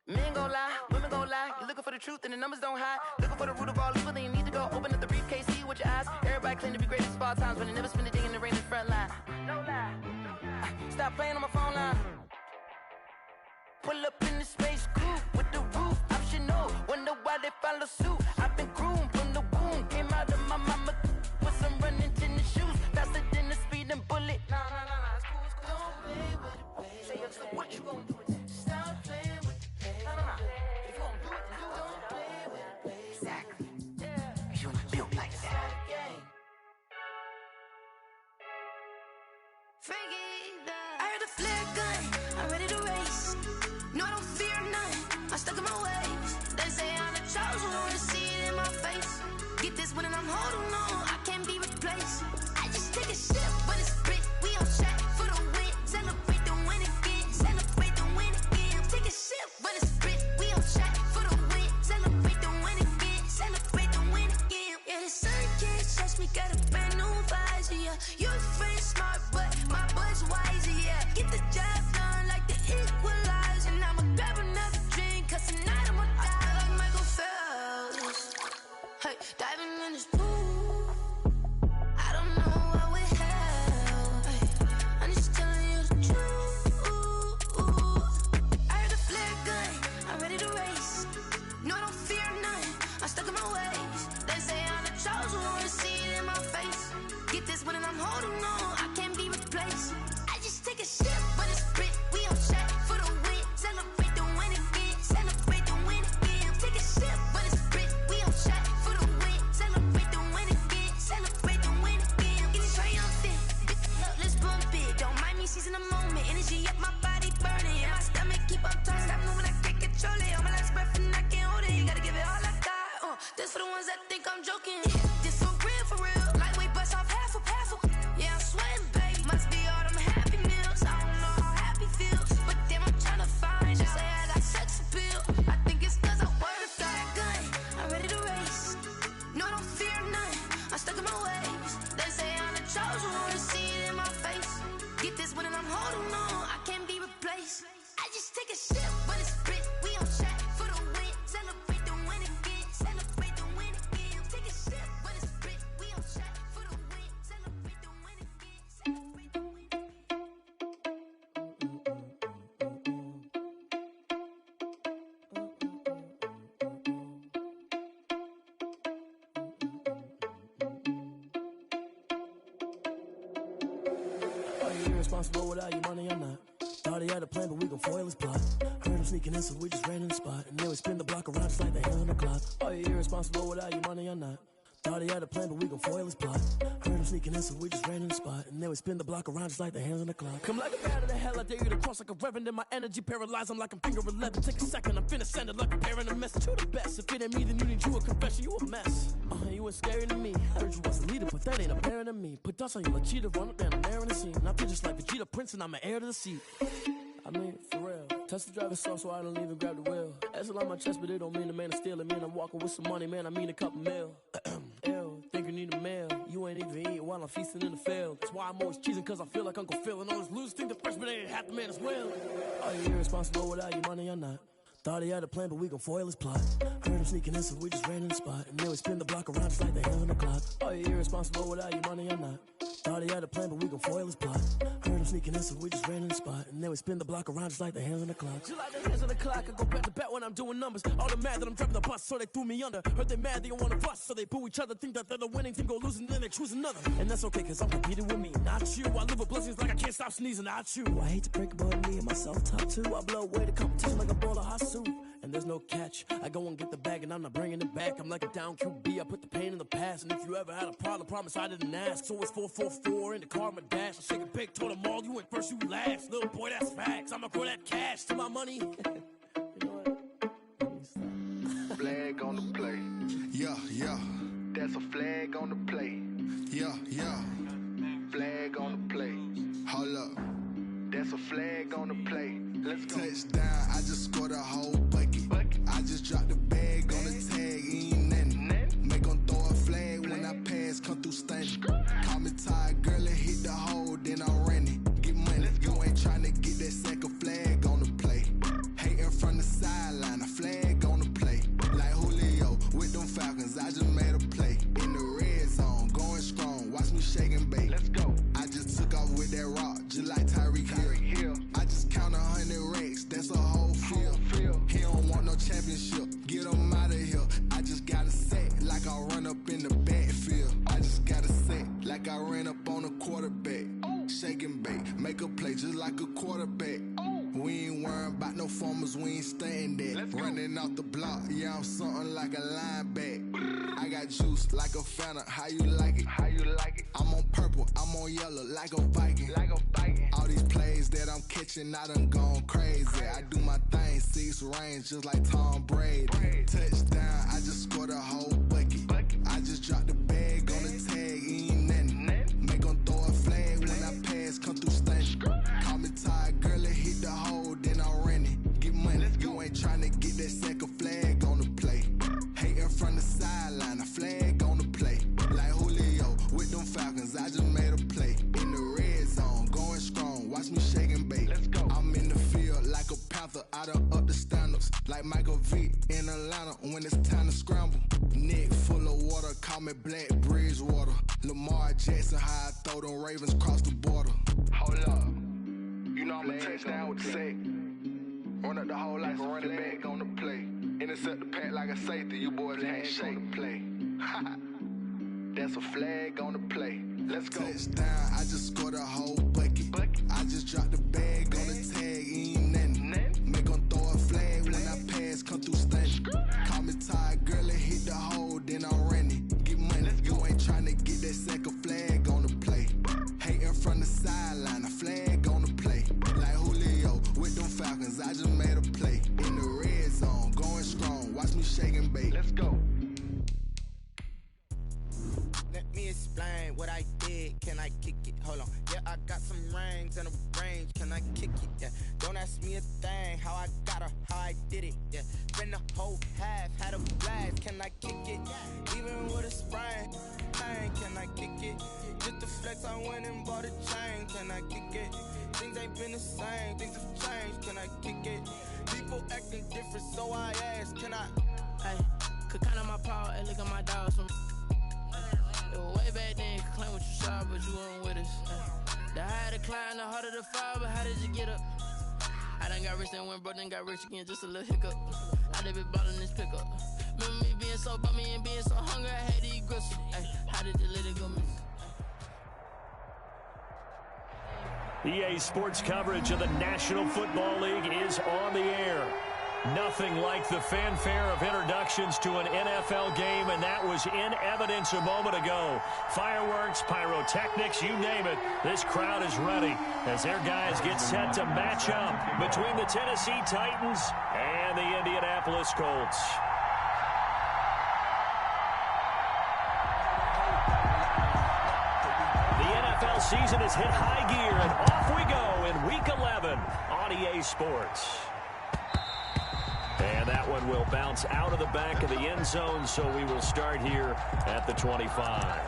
Men gon' lie, women gon' lie. You're looking for the truth and the numbers don't hide. Looking for the root of all evil, then you need to go open up the briefcase, see with your eyes. Everybody claim to be greatest of all times, but they never spend a day in the rain in the front line. No lie. Stop playing on my phone line. Pull up in the space coupe with the roof optional. Wonder why they follow suit. I've been groomed from the womb. Came out of my mama with some running tennis shoes. Faster than the speeding bullet. Nah, it's cool, it's cool. Don't play with it, baby. Say so what you gon' do with it? Stop playing with it, baby. Nah. If you gon' do it, then don't play with it, baby. Exactly. Yeah. Cause you ain't built like that. I heard a flare gun, I'm ready to race. No, I don't fear none, I'm stuck in my ways. They say I'm the chosen one, to see it in my face. Get this when I'm holding on, I can't be replaced. I just take a sip when it's split, we on track for the win. Celebrate the win again, celebrate the win again. Take a sip when it's split, we on track for the win. Celebrate the win again, celebrate the win again. Yeah, the sun can't touch me, got a brand new visor, yeah. Your friend smart, but my boy's wiser, yeah. Get the job done like the equalizer. And I'ma grab another drink, cause tonight I'ma die like Michael Phelps. Hey, diving in this pool, I don't know what we have. Hey, I'm just telling you the truth. I heard a flare gun, I'm ready to race. No, I don't fear none, I'm stuck in my ways. They say I'm the chosen one, to see it in my face. Get this when I'm holding on, I can't be replaced. I just take a sip when it's split, we on track for the win. Celebrate the win again, celebrate the win again. Take a sip when it's split, we on track for the win. Celebrate the win again, celebrate the win again. Getting triumphant, let's bump it. Don't mind me seizing the moment, energy up my body burning. And my stomach keep on turning, stop moving, I can't control it. On my last breath and I can't hold it, you gotta give it all I got. This for the ones that think I'm joking. This for real, lightweight bust off half a. Yeah, I'm sweating, baby. Must be all them happy meals. I don't know how happy feels, but damn, I'm trying to find out. Say I got sex appeal. I think it's cause I wear the fire gun. I'm ready to race. No, I don't fear none, I'm stuck in my ways. They say I'm the chosen one, to see it in my face. Get this when I'm holding on, I can't be replaced. I just take a sip when it's split, we on track for the win. Celebrate the win again, celebrate the win again. Take a sip when it's split, we on track for the win. Celebrate the win again, celebrate the win again. Are you irresponsible without your money or not? Thought he had a plan, but we gon' foil his plot. Heard him sneaking in, so we just ran in the spot. And then we spin the block around just like the hands on the clock. Are you irresponsible without your money or not? Thought he had a plan, but we gon' foil his plot. Heard him sneaking in, so we just ran in the spot. And then we spin the block around just like the hands on the clock. Come like a bat of the hell, I dare you to cross like a reverend. And my energy paralyzed, I'm like I'm finger 11. Take a second, I'm finna send it like a parent a message to the best. If it ain't me, then you need you a confession, you a mess. You ain't scary to me. Heard you was a leader, but that ain't apparent to me. Put dust on you, a cheater, run up down the air in the scene. And I feel just like Vegeta Prince, and I'm an heir to the seat. I mean, for real. Touch the driver's soft so I don't even grab the wheel. That's on my chest, but it don't mean the man is stealing. Man, I'm walking with some money, man, I mean a couple mil. Ew, think you need a meal. You ain't even eating while I'm feasting in the field. That's why I'm always cheesing, cause I feel like Uncle Phil. And all those losers think the freshman ain't half the man as well. Are you irresponsible without your money or not? Thought he had a plan, but we gon' foil his plot. Heard him sneaking in, so we just ran in the spot. And then we spin the block around just like the hands on the clock. Are you irresponsible without your money or not? Thought he had a plan, but we gon' foil his plot. Heard him sneaking in, so we just ran in the spot. And then we spin the block around just like the hands on the clock. Just like the hands on the clock, I go back to back when I'm doing numbers. All the mad that I'm driving the bus, so they threw me under. Heard they mad, they don't wanna bust, so they boo each other. Think that they're the winning team, go losing, then they choose another. And that's okay, cause I'm competing with me, not you. I live with blessings like I can't stop sneezing, not you. I hate to break it, but me and myself top two. I blow away the competition like a bowl of hot soup. And there's no catch, I go and get the bag and I'm not bringing it back. I'm like a down QB, I put the pain in the past. And if you ever had a problem, promise I didn't ask. So it's 444 in the car, my dash. I shake a big, told them all, you went first, you last. Little boy, that's facts, I'ma grow that cash to my money. You know what? Flag on the play. Yeah, yeah. That's a flag on the play. Yeah, yeah. Flag on the play. Hold up. That's a flag on the play. Let's go. Touchdown, I just scored a whole bucket. I just dropped the bag on the tag, ain't nothing. Make 'em throw a flag when I pass, come through stunning. Call me tired, girl, and hit the hole, then I'm running. Get money, you ain't tryna get that second flag on the play. Hating from the sideline. range just like a quarterback. We ain't worrying about no formers, we ain't staying there. Running off the block, yeah, I'm something like a linebacker. I got juice like a Fanta, how you like it? How you like it? I'm on purple, I'm on yellow, like a Viking. Like a Viking. All these plays that I'm catching, I done gone crazy. I do my thing, 6 range, just like Tom Brady. Touchdown, I just scored a whole bucket. I just dropped the bag on the tag, ain't nothing. Make 'em throw a flag when I pass, come through stunning. Call me tired, girl, it hit the hole, then I'm running. Get money, you ain't tryna get that second flag on the play. Hating from the sideline, a flag on the play. Like Julio with them Falcons, I just made a play. In the red zone, going strong, watch me shake and bake. I'm in the field like a panther, I done up the standards. Like Michael Vick in Atlanta when it's time to scramble. Neck full of water, call me Black Bridgewater. Lamar Jackson, how I throw them Ravens across the border. Hold up. You know I'm a touchdown with the sack. Run up the whole like a running back on the play. Intercept the pack like a safety. You boys ain't shake the play. That's a flag on the play. Let's go. Touchdown, I just scored a whole bucket. I just dropped the bag on the tag, ain't nothing. Make 'em throw a flag when I pass, come through stunning. Call me tired, girl, it hit the hole, then I'm running. Get money, you ain't tryna get that second flag on the play. Hating from the sideline, a flag on the play. Like Julio with them Falcons, I just made a play. In the red zone, going strong, watch me shake and bake. Let's go. Let me explain what I did. Can I kick it? Hold on. Yeah, I got some rings and a range. Can I kick it? Yeah. Don't ask me a thing. How I got her, how I did it. Yeah. Spend the whole half, had a blast. Can I kick it? Even with a sprain. Can I kick it? Just the flex, I went and bought a chain. Can I kick it? Things ain't been the same. Things have changed. Can I kick it? People acting different, so I asked. Can I? Hey, could count on my power and look at my dogs from. It was way back then, could claim what you saw, but you weren't with us. The higher the climb, the harder the fall, but how did you get up? I done got rich and went broke, then got rich again, just a little hiccup. I done been ballin' this pickup. Remember me being so bummy and being so hungry, I had to eat gristle. Ay, how did you let it go miss? EA Sports coverage of the National Football League is on the air. Nothing like the fanfare of introductions to an NFL game, and that was in evidence a moment ago. Fireworks, pyrotechnics, you name it. This crowd is ready as their guys get set to match up between the Tennessee Titans and the Indianapolis Colts. The NFL season has hit high gear, and off we go in Week 11 on EA Sports. And that one will bounce out of the back of the end zone, so we will start here at the 25.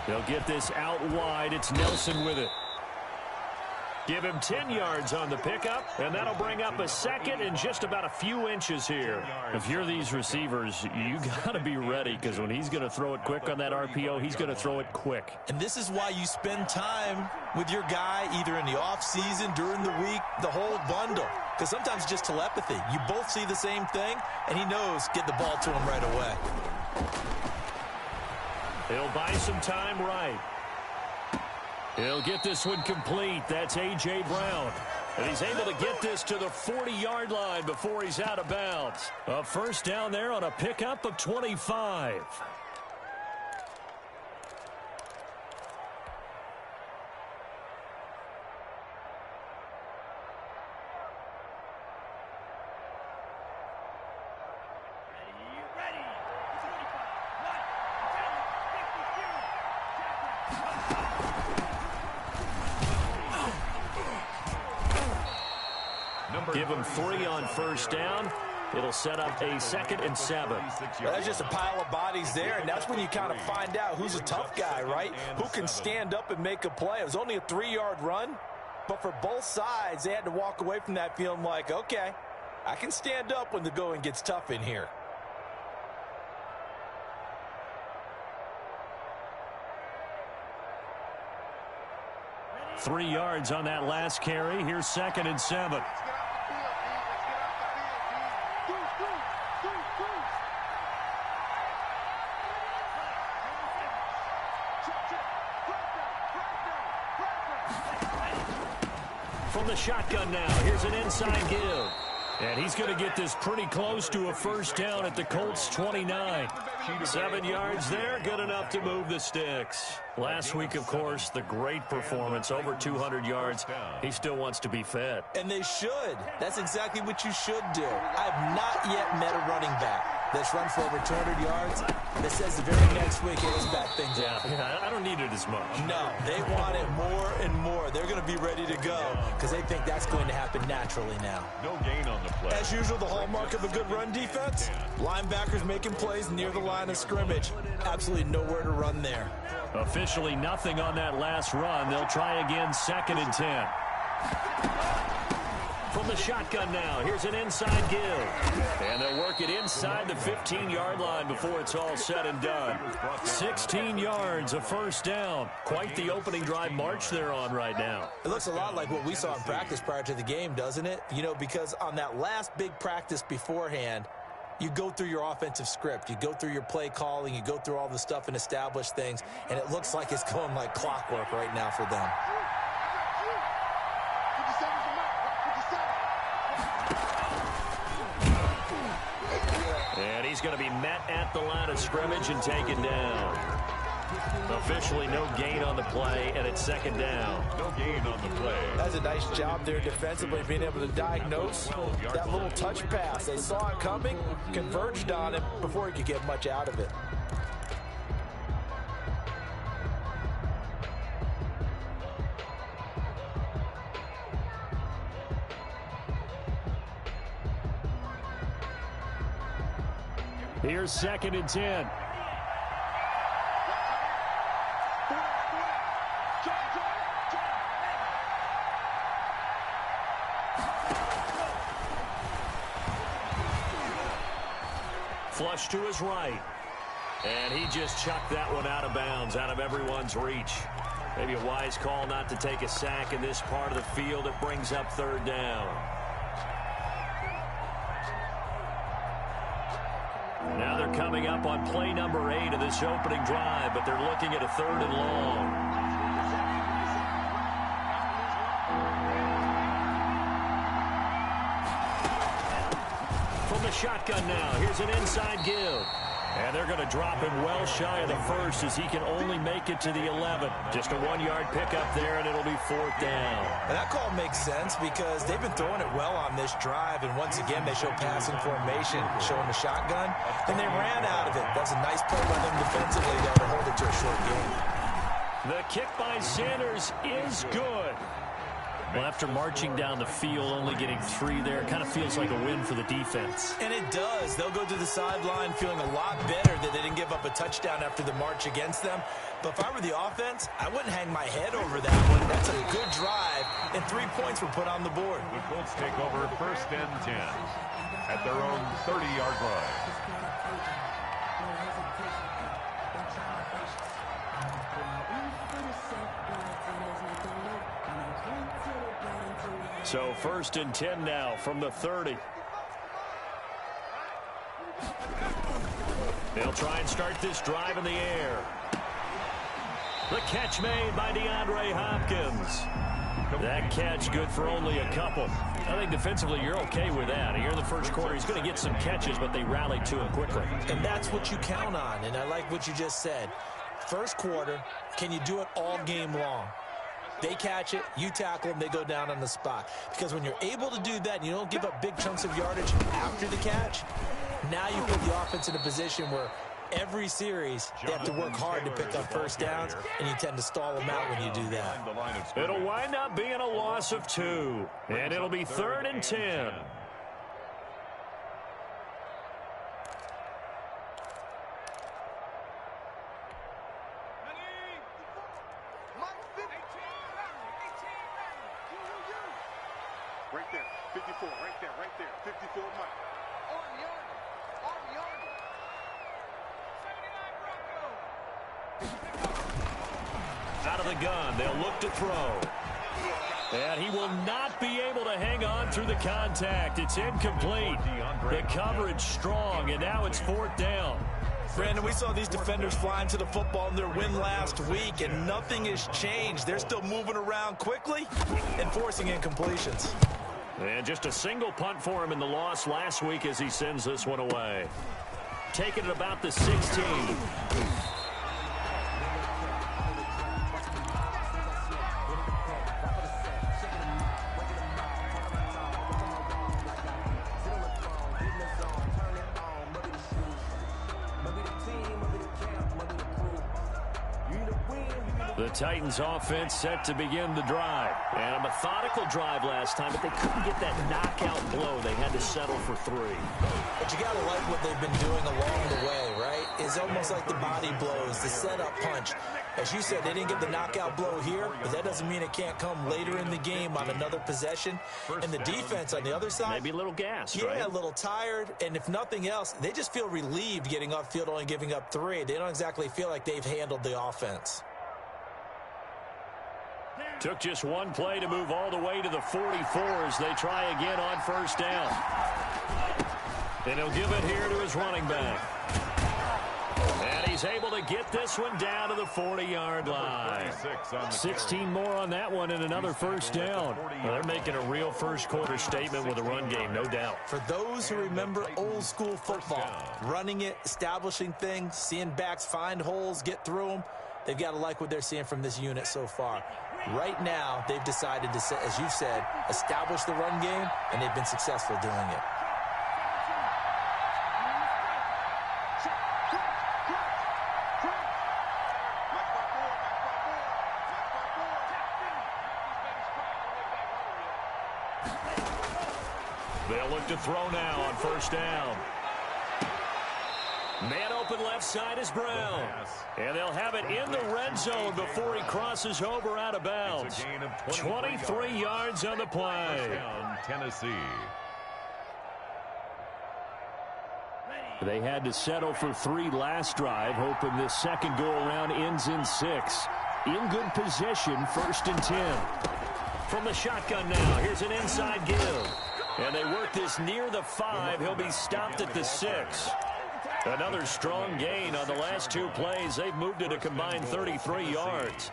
They'll get this out wide. It's Nelson with it. Give him 10 yards on the pickup, and that'll bring up a second and just about a few inches here. If you're these receivers, you got to be ready, because when he's going to throw it quick on that RPO, he's going to throw it quick. And this is why you spend time with your guy either in the offseason, during the week, the whole bundle. Because sometimes it's just telepathy. You both see the same thing, and he knows get the ball to him right away. He'll buy some time right. He'll get this one complete. That's A.J. Brown. And he's able to get this to the 40-yard line before he's out of bounds. A first down there on a pickup of 25. Give him 3 on first down. It'll set up a 2nd and 7. Well, that's just a pile of bodies there, and that's when you kind of find out who's a tough guy, right? Who can stand up and make a play. It was only a 3-yard run, but for both sides, they had to walk away from that feeling like, okay, I can stand up when the going gets tough in here. Three yards on that last carry. Here's 2nd and 7. From the shotgun now, here's an inside give. And he's going to get this pretty close to a first down at the Colts 29. 7 yards there, good enough to move the sticks. Last week, of course, the great performance, over 200 yards. He still wants to be fed. And they should. That's exactly what you should do. I've not yet met a running back that's run for over 200 yards that says the very next week, hey, let's back things up. Yeah, I don't need it as much. No, they want it more and more. They're going to be ready to go because they think that's going to happen naturally now. No gain on the play. As usual, the hallmark of a good run defense, linebackers making plays near the line of scrimmage. Absolutely nowhere to run there. Officially nothing on that last run. They'll try again, 2nd and 10. From the shotgun now, here's an inside give. And they'll work it inside the 15-yard line before it's all said and done. 16 yards, a first down. Quite the opening drive march they're on right now. It looks a lot like what we saw in practice prior to the game, doesn't it? You know, because on that last big practice beforehand, you go through your offensive script. You go through your play calling. You go through all the stuff and establish things. And it looks like it's going like clockwork right now for them. And he's going to be met at the line of scrimmage and taken down. Officially no gain on the play, and it's 2nd down. No gain on the play. That's a nice job there defensively, being able to diagnose that little touch pass. They saw it coming, converged on it before he could get much out of it. Here's 2nd and 10. Flush to his right. And he just chucked that one out of bounds, out of everyone's reach. Maybe a wise call not to take a sack in this part of the field. It brings up 3rd down. Now they're coming up on play number 8 of this opening drive, but they're looking at a 3rd and long. From the shotgun now, here's an inside give. And they're going to drop him well shy of the first as he can only make it to the 11. Just a 1-yard pickup there, and it'll be 4th down. And that call makes sense because they've been throwing it well on this drive, and once again they show passing formation, showing the shotgun, and they ran out of it. That's a nice play by them defensively there to hold it to a short game. The kick by Sanders is good. Well, after marching down the field, only getting 3 there, kind of feels like a win for the defense. And it does. They'll go to the sideline feeling a lot better that they didn't give up a touchdown after the march against them. But if I were the offense, I wouldn't hang my head over that one. That's a good drive, and 3 points were put on the board. The Colts take over 1st and 10 at their own 30-yard line. So 1st and 10 now from the 30. They'll try and start this drive in the air. The catch made by DeAndre Hopkins. That catch good for only a couple. I think defensively you're okay with that. Here in the first quarter, he's going to get some catches, but they rallied to him quickly. And that's what you count on, and I like what you just said. First quarter, can you do it all game long? They catch it, you tackle them, they go down on the spot. Because when you're able to do that and you don't give up big chunks of yardage after the catch, now you put the offense in a position where every series, they have to work hard to pick up first downs, and you tend to stall them out when you do that. It'll wind up being a loss of 2, and it'll be 3rd and 10. Right there, 54, right there, 54 Mike. Out of the gun, they'll look to throw. And he will not be able to hang on through the contact. It's incomplete. The coverage strong, and now it's 4th down. Brandon, we saw these defenders flying to the football in their win last week, and nothing has changed. They're still moving around quickly and forcing incompletions. And just a single punt for him in the loss last week as he sends this one away. Taking it about the 16. The Titans offense set to begin the drive. And a methodical drive last time, but they couldn't get that knockout blow. They had to settle for 3. But you got to like what they've been doing along the way, right? It's almost like the body blows, the setup punch. As you said, they didn't get the knockout blow here, but that doesn't mean it can't come later in the game on another possession. And the defense on the other side, maybe a little gassed, right? Yeah, a little tired. And if nothing else, they just feel relieved getting upfield, only giving up 3. They don't exactly feel like they've handled the offense. Took just one play to move all the way to the 44 as they try again on 1st down. And he'll give it here to his running back. And he's able to get this one down to the 40-yard line. 16 more on that one and another 1st down. Well, they're making a real first-quarter statement with a run game, no doubt. For those who remember old-school football, running it, establishing things, seeing backs find holes, get through them, they've got to like what they're seeing from this unit so far. Right now, they've decided to, as you said, establish the run game, and they've been successful doing it. They'll look to throw now on 1st down. Man open left side is Brown. And they'll have it in the red zone before he crosses over out of bounds. 23 yards on the play. Tennessee. They had to settle for 3 last drive, hoping this second go-around ends in 6. In good position, 1st and 10. From the shotgun now, here's an inside give. And they work this near the 5. He'll be stopped at the 6. Another strong gain on the last 2 plays. They've moved it a combined 33 yards.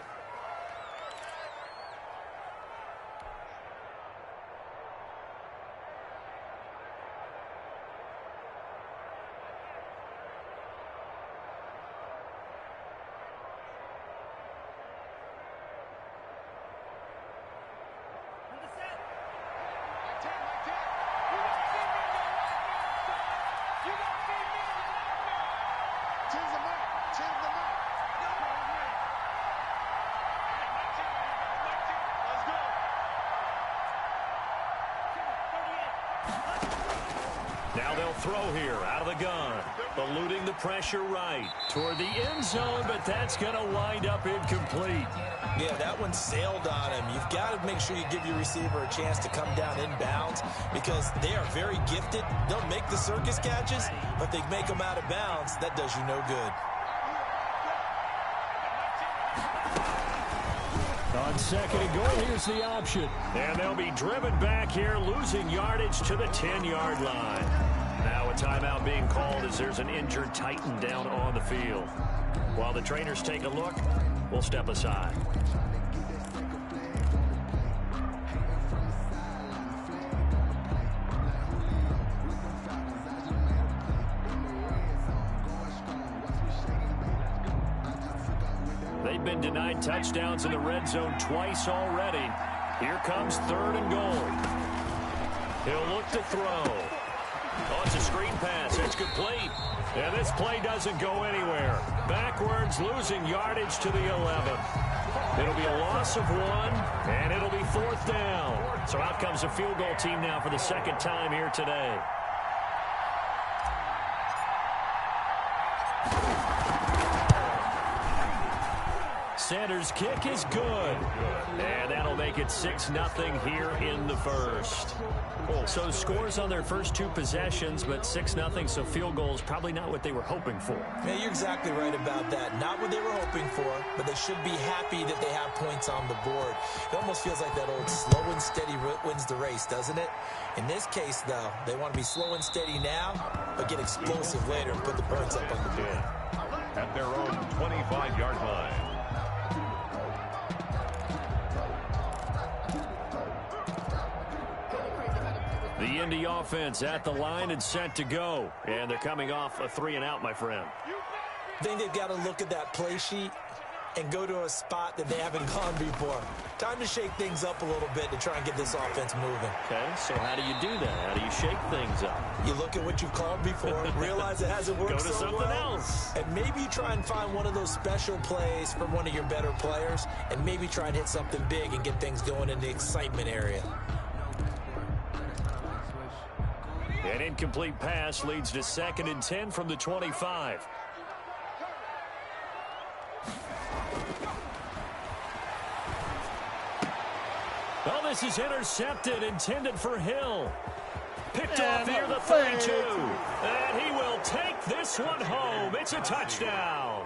Now they'll throw here out of the gun. Eluding the pressure right toward the end zone, but that's going to wind up incomplete. Yeah, that one sailed on him. You've got to make sure you give your receiver a chance to come down inbounds because they are very gifted. They'll make the circus catches, but they make them out of bounds. That does you no good. On 2nd and goal, here's the option. And they'll be driven back here, losing yardage to the 10-yard line. Now a timeout being called as there's an injured Titan down on the field. While the trainers take a look, we'll step aside. They've been denied touchdowns in the red zone twice already. Here comes 3rd and goal. He'll look to throw. Oh, it's a screen pass. It's complete. And this play doesn't go anywhere. Backwards, losing yardage to the 11. It'll be a loss of 1, and it'll be 4th down. So out comes a field goal team now for the second time here today. Sanders' kick is good. And that'll make it 6-0 here in the first. So scores on their first 2 possessions, but 6-0, so field goals probably not what they were hoping for. Yeah, you're exactly right about that. Not what they were hoping for, but they should be happy that they have points on the board. It almost feels like that old slow and steady wins the race, doesn't it? In this case, though, they want to be slow and steady now, but get explosive later and put the birds up on the board. At their own 25-yard line. The Indy offense at the line and set to go. And they're coming off a 3-and-out, my friend. I think they've got to look at that play sheet and go to a spot that they haven't gone before. Time to shake things up a little bit to try and get this offense moving. Okay, so how do you do that? How do you shake things up? You look at what you've called before, realize it hasn't worked so well. Go to something else. And maybe you try and find one of those special plays from one of your better players, and maybe try and hit something big and get things going in the excitement area. An incomplete pass leads to 2nd and 10 from the 25. Well, this is intercepted, intended for Hill. Picked off near the 32. And he will take this one home. It's a touchdown.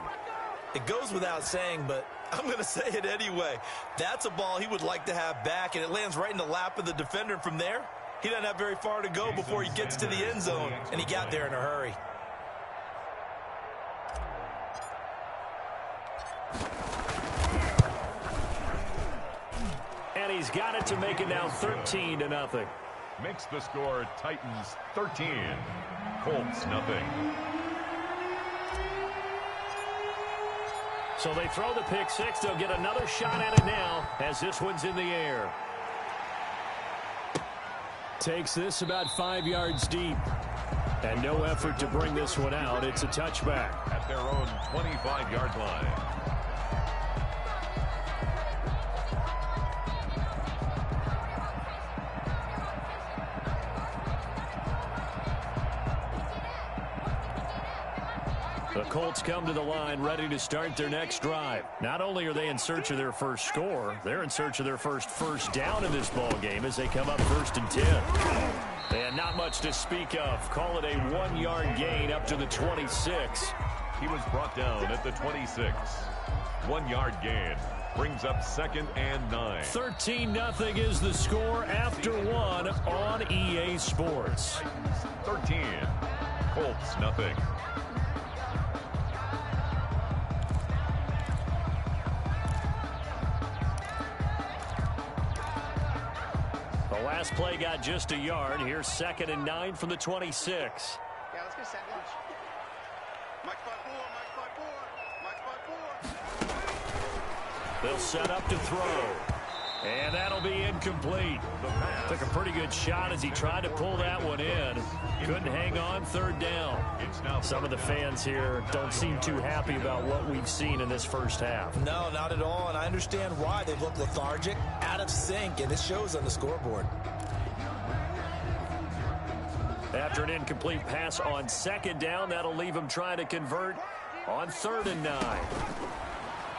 It goes without saying, but I'm going to say it anyway. That's a ball he would like to have back, and it lands right in the lap of the defender. From there, he doesn't have very far to go before he gets to the end zone, and he got there in a hurry. And he's got it to make it now 13-0. Makes the score Titans 13, Colts nothing. So they throw the pick six. They'll get another shot at it now as this one's in the air. Takes this about 5 yards deep. And no effort to bring this one out. It's a touchback. At their own 25-yard line. The Colts come to the line ready to start their next drive. Not only are they in search of their first score, they're in search of their first down in this ball game as they come up 1st and 10. And not much to speak of. Call it a 1-yard gain up to the 26. He was brought down at the 26. 1-yard gain brings up 2nd and 9. 13-0 is the score after 1 on EA Sports. 13, Colts nothing. The last play got just a yard. Here's 2nd and 9 from the 26. Yeah, let's get set lunch. Mike by 4, Mike by 4, Mike by 4. They'll set up to throw. And that'll be incomplete. Took a pretty good shot as he tried to pull that one in. Couldn't hang on, 3rd down. Some of the fans here don't seem too happy about what we've seen in this first half. No, not at all, and I understand why. They've looked lethargic, out of sync, and it shows on the scoreboard. After an incomplete pass on 2nd down, that'll leave him trying to convert on 3rd and 9.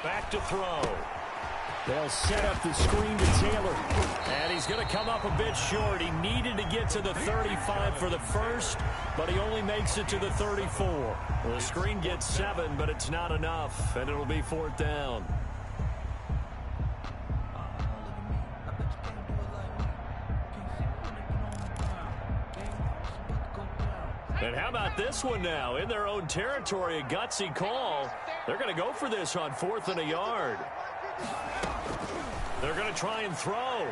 Back to throw. They'll set up the screen to Taylor. And he's going to come up a bit short. He needed to get to the 35 for the first, but he only makes it to the 34. The screen gets 7, but it's not enough, and it'll be 4th down. And how about this one now? In their own territory, a gutsy call. They're going to go for this on 4th and a yard. They're going to try and throw.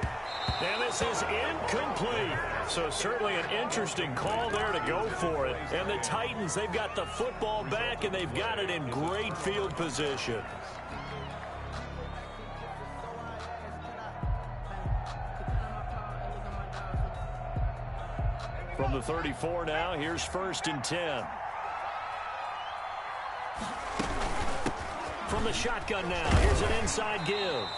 And this is incomplete. So certainly an interesting call there to go for it. And the Titans, they've got the football back, and they've got it in great field position. From the 34 now, here's 1st and 10. From the shotgun now, here's an inside give.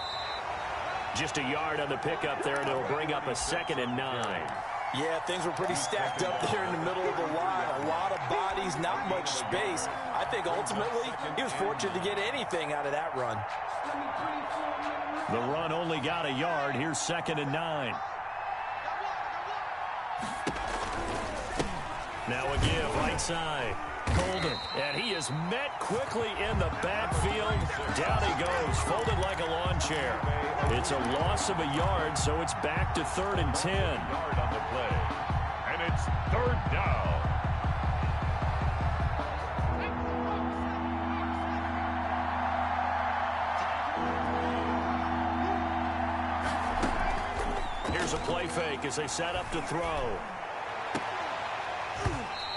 Just a yard on the pickup there, and it'll bring up a 2nd and 9. Yeah, things were pretty stacked up there in the middle of the line. A lot of bodies, not much space. I think ultimately he was fortunate to get anything out of that run. The run only got a yard. Here's 2nd and 9. Now a give right side. Golden, and he is met quickly in the backfield. Down he goes, folded like a lawn chair. It's a loss of a yard, so it's back to 3rd and 10. Yard on the play, and it's 3rd down. Here's a play fake as they set up to throw.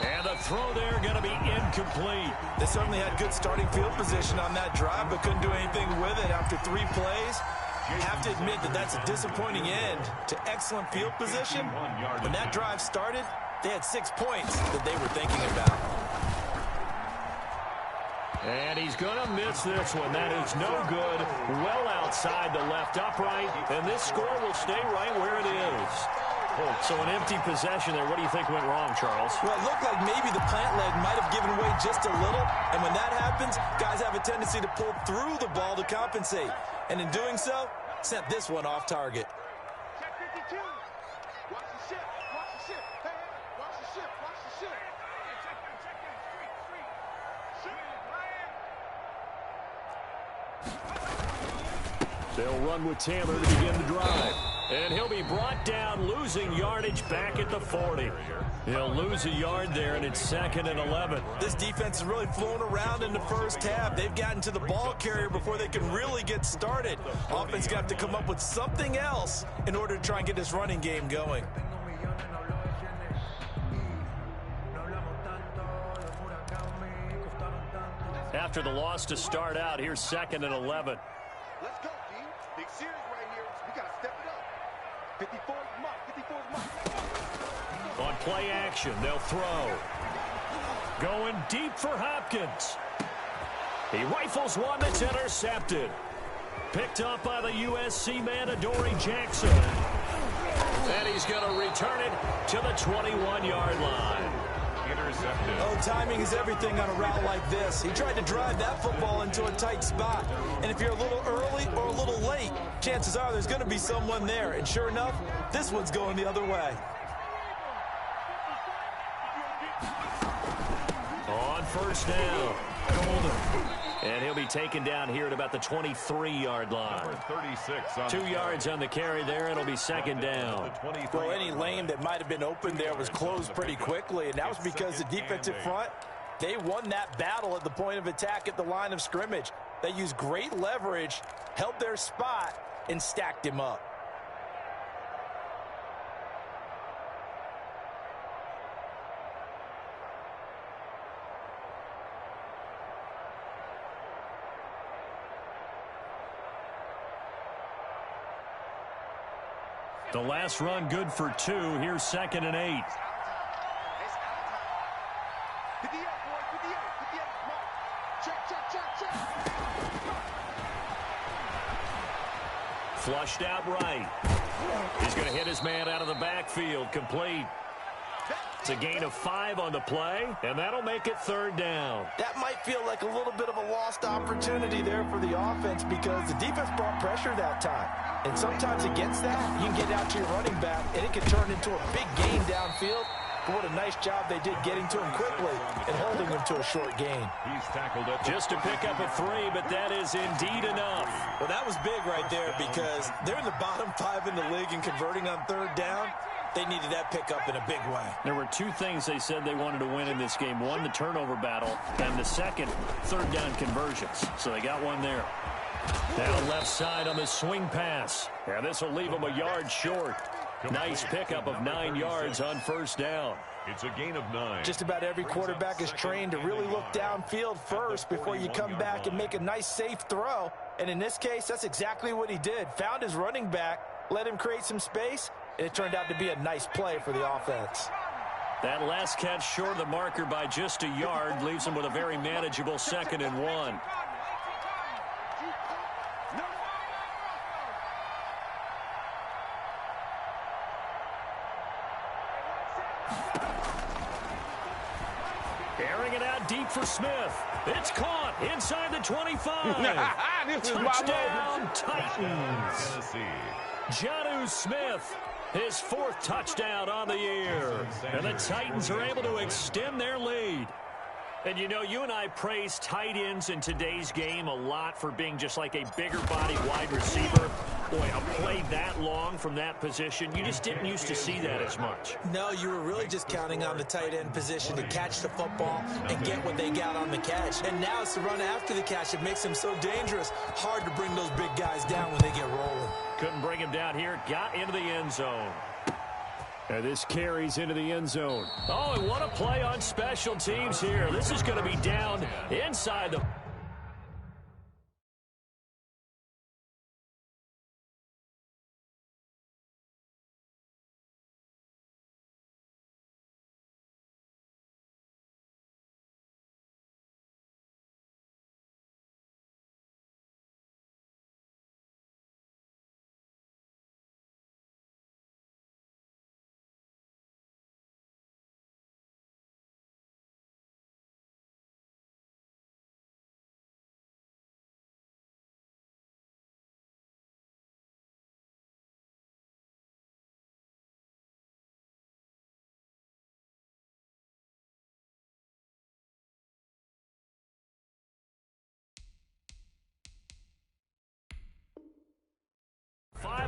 And the throw there going to be incomplete. They certainly had good starting field position on that drive, but couldn't do anything with it after 3 plays. You have to admit that that's a disappointing end to excellent field position. When that drive started, they had 6 points that they were thinking about. And he's going to miss this one. That is no good. Well outside the left upright, and this score will stay right where it is. So an empty possession there. What do you think went wrong, Charles? Well, it looked like maybe the plant leg might have given way just a little. And when that happens, guys have a tendency to pull through the ball to compensate. And in doing so, sent this one off target. Check 52. Watch the ship. Watch the ship. Hey, watch the ship. Watch the ship. Check in. Street. They'll run with Taylor to begin the drive. And he'll be brought down, losing yardage back at the 40. He'll lose a yard there, and it's 2nd and 11. This defense is really flown around in the first half. They've gotten to the ball carrier before they can really get started. Offense got to come up with something else in order to try and get this running game going. After the loss to start out, here's 2nd and 11. Let's go, D. Big series right here. We got to step it up. 54's mark. 54's mark. On play action, they'll throw. Going deep for Hopkins. He rifles one that's intercepted. Picked up by the USC man, Adoree Jackson. And he's going to return it to the 21-yard line. Intercepted. Oh, timing is everything on a route like this. He tried to drive that football into a tight spot. And if you're a little early or a little late, chances are there's going to be someone there. And sure enough, this one's going the other way. On first down, Golden. And he'll be taken down here at about the 23-yard line. 36 on 2 yards on the carry there. It'll be 2nd down. Well, any lane that might have been open there was closed pretty quickly, and that was because the defensive front, they won that battle at the point of attack at the line of scrimmage. They used great leverage, held their spot, and stacked him up. The last run good for 2. Here's 2nd and 8. Flushed out right. He's going to hit his man out of the backfield. Complete. It's a gain of 5 on the play, and that'll make it 3rd down. That might feel like a little bit of a lost opportunity there for the offense because the defense brought pressure that time. And sometimes against that, you can get out to your running back, and it can turn into a big gain downfield. But what a nice job they did getting to him quickly and holding him to a short gain. He's tackled up just to pick up a 3, but that is indeed enough. Well, that was big right there because they're in the bottom 5 in the league and converting on 3rd down. They needed that pickup in a big way. There were 2 things they said they wanted to win in this game. One, the turnover battle, and the second, 3rd down conversions. So they got one there. Down left side on the swing pass. And this will leave them a yard short. Nice pickup of 9 yards on first down. It's a gain of 9. Just about every quarterback is trained to really look downfield first before you come back and make a nice, safe throw. And in this case, that's exactly what he did. Found his running back, let him create some space, and it turned out to be a nice play for the offense. That last catch short of the marker by just a yard leaves him with a very manageable 2nd and 1. Airing it out deep for Smith. It's caught inside the 25. This is Touchdown, Titans. Jonnu Smith, his 4th touchdown on the year. And the Titans are able to extend their lead. And, you know, you and I praise tight ends in today's game a lot for being just like a bigger-bodied wide receiver. Boy, a play that long from that position, you just didn't used to see that as much. No, you were really just counting on the tight end position to catch the football and get what they got on the catch. And now it's the run after the catch that makes him so dangerous. Hard to bring those big guys down when they get rolling. Couldn't bring him down here. Got into the end zone. And this carries into the end zone. Oh, and what a play on special teams here. This is going to be down inside the...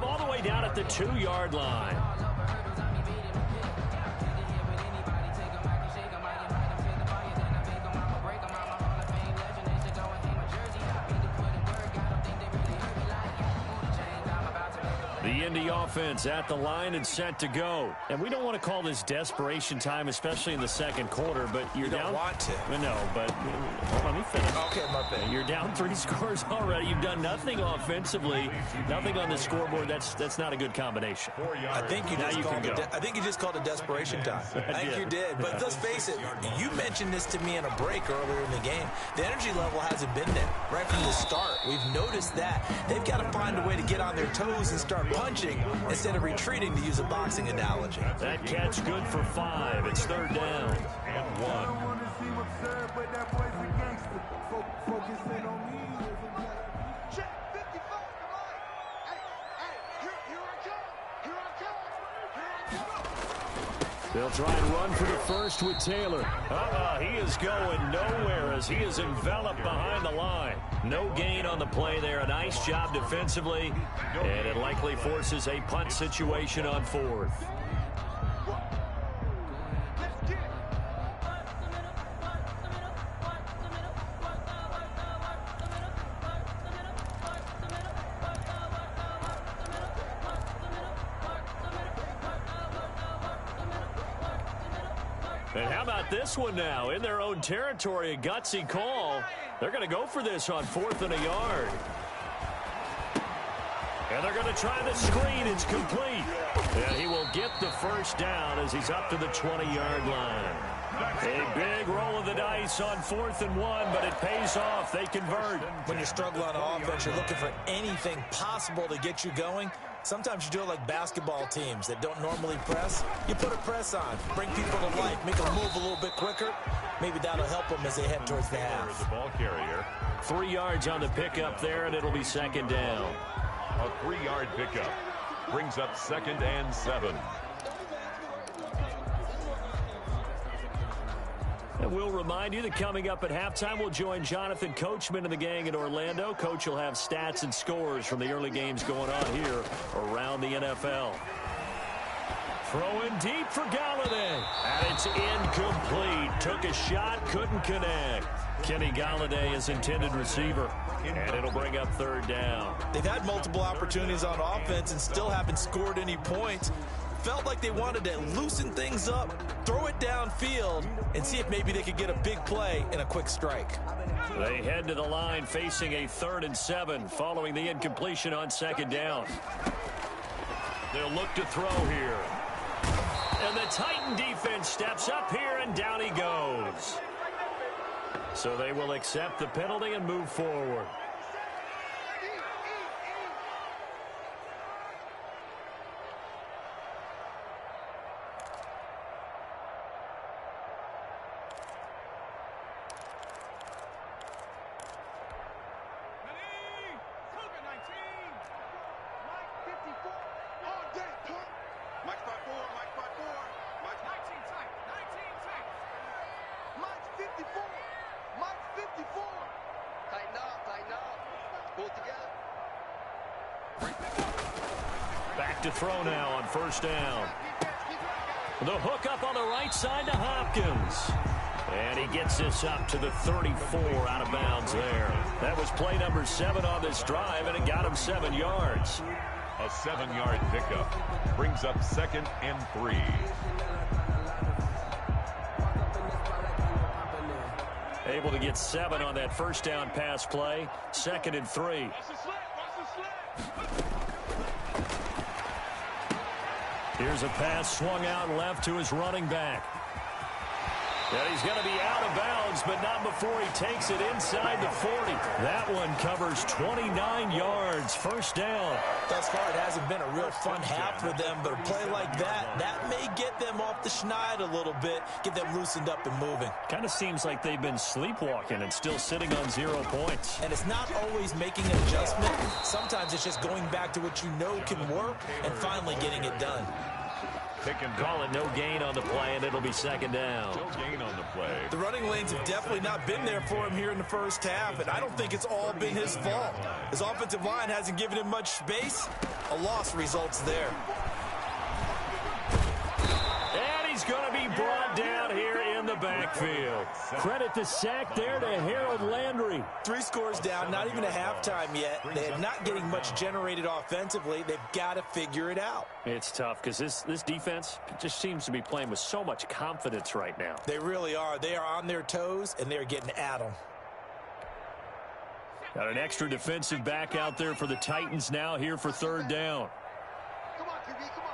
all the way down at the 2-yard line. The Indy offense at the line and set to go. And we don't want to call this desperation time, especially in the second quarter, but you're down. You don't want to. No, but let me finish. Okay, my bad. You're down 3 scores already. You've done nothing offensively, nothing on the scoreboard. That's not a good combination. I think you just called it desperation time. I think you did. But let's face it, you mentioned this to me in a break earlier in the game. The energy level hasn't been there right from the start. We've noticed that. They've got to find a way to get on their toes and start punching instead of retreating, to use a boxing analogy. That catch good for 5. It's 3rd down and 1. They'll try and run for the first with Taylor. He is going nowhere as he is enveloped behind the line. No gain on the play there. A nice job defensively, and it likely forces a punt situation on 4th. And how about this one now? In their own territory, a gutsy call. They're going to go for this on 4th and a yard. And they're going to try the screen. It's complete. And he will get the first down as he's up to the 20-yard line. A big roll of the dice on 4th and 1, but it pays off. They convert. When you're struggling on offense, you're looking for anything possible to get you going. Sometimes you do it like basketball teams that don't normally press. You put a press on, bring people to life, make them move a little bit quicker. Maybe that'll help them as they head towards the half. The ball carrier. 3 yards on the pickup there, and it'll be 2nd down. A 3-yard pickup brings up 2nd and 7. And we'll remind you that coming up at halftime, we'll join Jonathan Coachman and the gang in Orlando. Coach will have stats and scores from the early games going on here around the NFL. Throwing deep for Galladay. And it's incomplete. Took a shot, couldn't connect. Kenny Galladay is intended receiver. And it'll bring up 3rd down. They've had multiple opportunities on offense and still haven't scored any points. Felt like they wanted to loosen things up, throw it downfield, and see if maybe they could get a big play and a quick strike. They head to the line facing a 3rd and 7 following the incompletion on 2nd down. They'll look to throw here. And the Titan defense steps up here, and down he goes. So they will accept the penalty and move forward. 54. Mike 54. Tighten up, tighten up. Pull it together. Back to throw now on first down. The hook up on the right side to Hopkins. And he gets this up to the 34 out of bounds there. That was play number 7 on this drive, and it got him 7 yards. A 7-yard pickup brings up 2nd and 3. Able to get 7 on that first down pass play. 2nd and 3. Here's a pass swung out left to his running back. And he's going to be out of bounds, but not before he takes it inside the 40. That one covers 29 yards. First down. Thus far, it hasn't been a real fun half for them, but a play like that may get them off the schneid a little bit, get them loosened up and moving. Kind of seems like they've been sleepwalking and still sitting on 0 points. And it's not always making an adjustment. Sometimes it's just going back to what you know can work and finally getting it done. Call it no gain on the play, and it'll be 2nd down. No gain on the play. The running lanes have definitely not been there for him here in the first half, and I don't think it's all been his fault. His offensive line hasn't given him much space. A loss results there. And he's going to be brought down here in the backfield. Credit the sack there to Harold Landry. 3 scores down, not even a halftime yet. They're not getting much generated offensively. They've got to figure it out. It's tough because this defense just seems to be playing with so much confidence right now. They really are. They are on their toes, and they're getting at them. Got an extra defensive back out there for the Titans now here for 3rd down. Come on, QB, come on.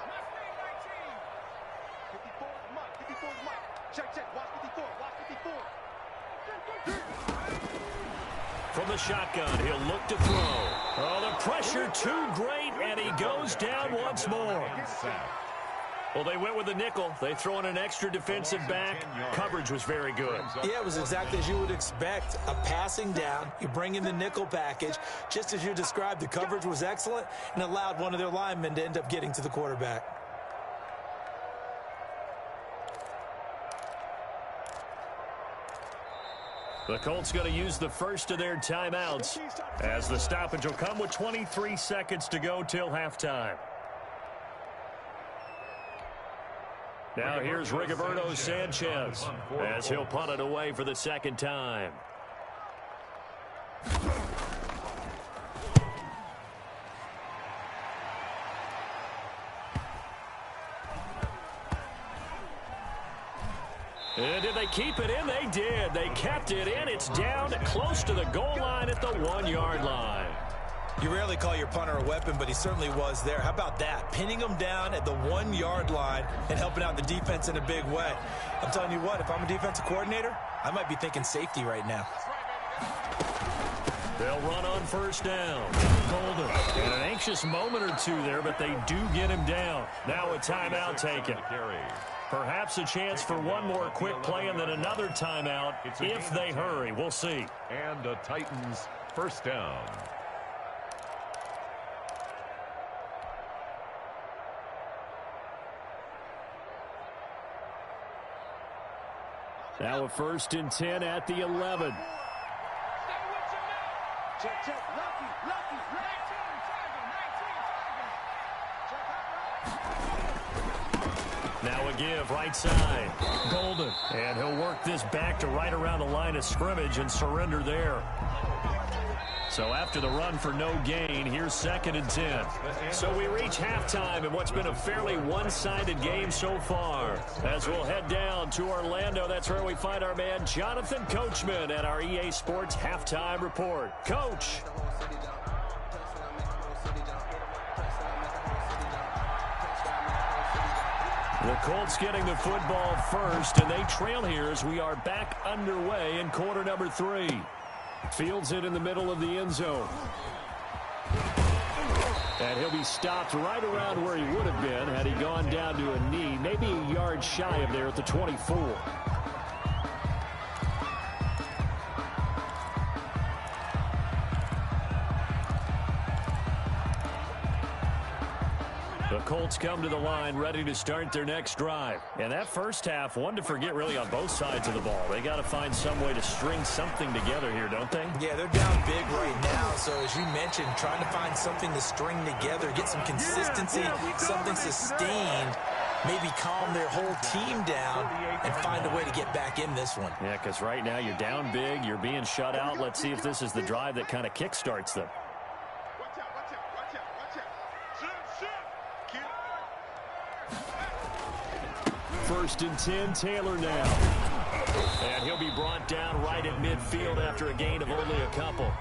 54 is Mike. 54 is Mike. Check, check. Watch 54. Watch 54. From the shotgun, he'll look to throw. Oh, the pressure too great, and he goes down once more. Well, they went with the nickel. They throw in an extra defensive back. Coverage was very good. Yeah, it was exactly as you would expect. A passing down. You bring in the nickel package. Just as you described, the coverage was excellent and allowed one of their linemen to end up getting to the quarterback. The Colts going to use the first of their timeouts as the stoppage will come with 23 seconds to go till halftime. Now here's Rigoberto Sanchez as he'll punt it away for the 2nd time. And did they keep it in? They did. They kept it in. It's down close to the goal line at the 1-yard line. You rarely call your punter a weapon, but he certainly was there. How about that? Pinning him down at the 1-yard line and helping out the defense in a big way. I'm telling you what, if I'm a defensive coordinator, I might be thinking safety right now. They'll run on first down. Golden. And an anxious moment or two there, but they do get him down. Now a timeout taken. Perhaps a chance for one more quick play and then another timeout if they hurry. We'll see. And the Titans first down. Now a 1st and 10 at the 11. Check, check. Lucky, lucky. 19. Now a give right side. Golden. And he'll work this back to right around the line of scrimmage and surrender there. So after the run for no gain, here's 2nd and 10. So we reach halftime in what's been a fairly one-sided game so far. As we'll head down to Orlando, that's where we find our man Jonathan Coachman at our EA Sports Halftime Report. Coach. The Colts getting the football first, and they trail here as we are back underway in quarter number 3. Fields it in the middle of the end zone. And he'll be stopped right around where he would have been had he gone down to a knee, maybe a yard shy of there at the 24. The Colts come to the line ready to start their next drive. And that first half, one to forget really on both sides of the ball. They got to find some way to string something together here, don't they? Yeah, they're down big right now. So as you mentioned, trying to find something to string together, get some consistency, something sustained, maybe calm their whole team down and find a way to get back in this one. Yeah, because right now you're down big, you're being shut out. Let's see if this is the drive that kind of kickstarts them. First and 10, Taylor now. And he'll be brought down right at midfield after a gain of only a couple.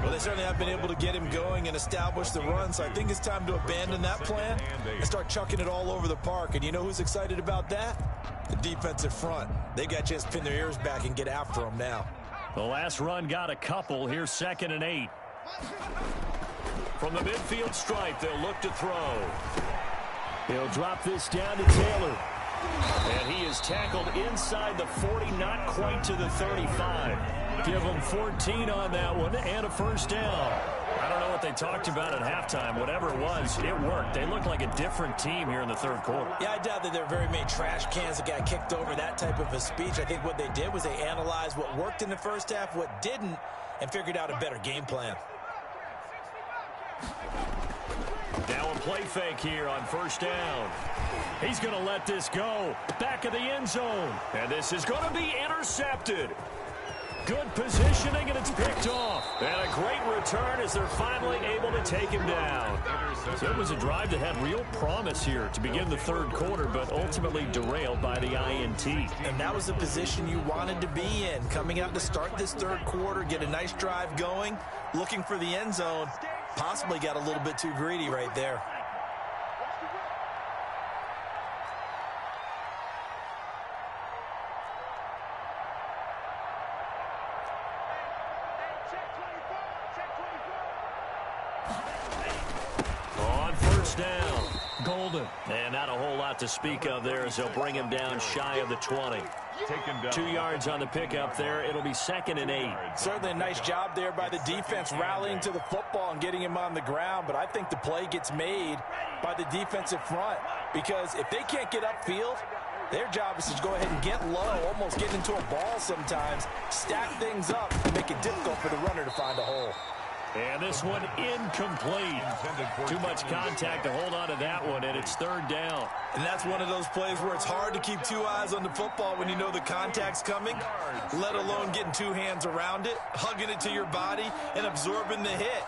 Well, they certainly have been able to get him going and establish the run, so I think it's time to abandon that plan and start chucking it all over the park. And you know who's excited about that? The defensive front. They got a chance to pin their ears back and get after him now. The last run got a couple. Here's 2nd and 8. From the midfield stripe, they'll look to throw. He'll drop this down to Taylor. And he is tackled inside the 40, not quite to the 35. Give him 14 on that one and a first down. I don't know what they talked about at halftime. Whatever it was, it worked. They looked like a different team here in the third quarter. Yeah, I doubt that there are very many trash cans that got kicked over that type of a speech. I think what they did was they analyzed what worked in the first half, what didn't, and figured out a better game plan. Now a play fake here on first down. He's going to let this go. Back of the end zone. And this is going to be intercepted. Good positioning, and it's picked off. And a great return as they're finally able to take him down. So it was a drive that had real promise here to begin the third quarter, but ultimately derailed by the INT. And that was the position you wanted to be in. Coming out to start this third quarter, get a nice drive going, looking for the end zone. Possibly got a little bit too greedy right there. On first down, Golden. And not a whole lot to speak of there as they'll bring him down shy of the 20. 2 yards on the pickup there. It'll be 2nd and 8. Certainly a nice job there by the defense rallying to the football and getting him on the ground, but I think the play gets made by the defensive front because if they can't get upfield, their job is to go ahead and get low, almost get into a ball sometimes, stack things up, and make it difficult for the runner to find a hole. And this one incomplete. Too much contact to hold on to that one, and it's 3rd down. And that's one of those plays where it's hard to keep 2 eyes on the football when you know the contact's coming, let alone getting 2 hands around it, hugging it to your body, and absorbing the hit,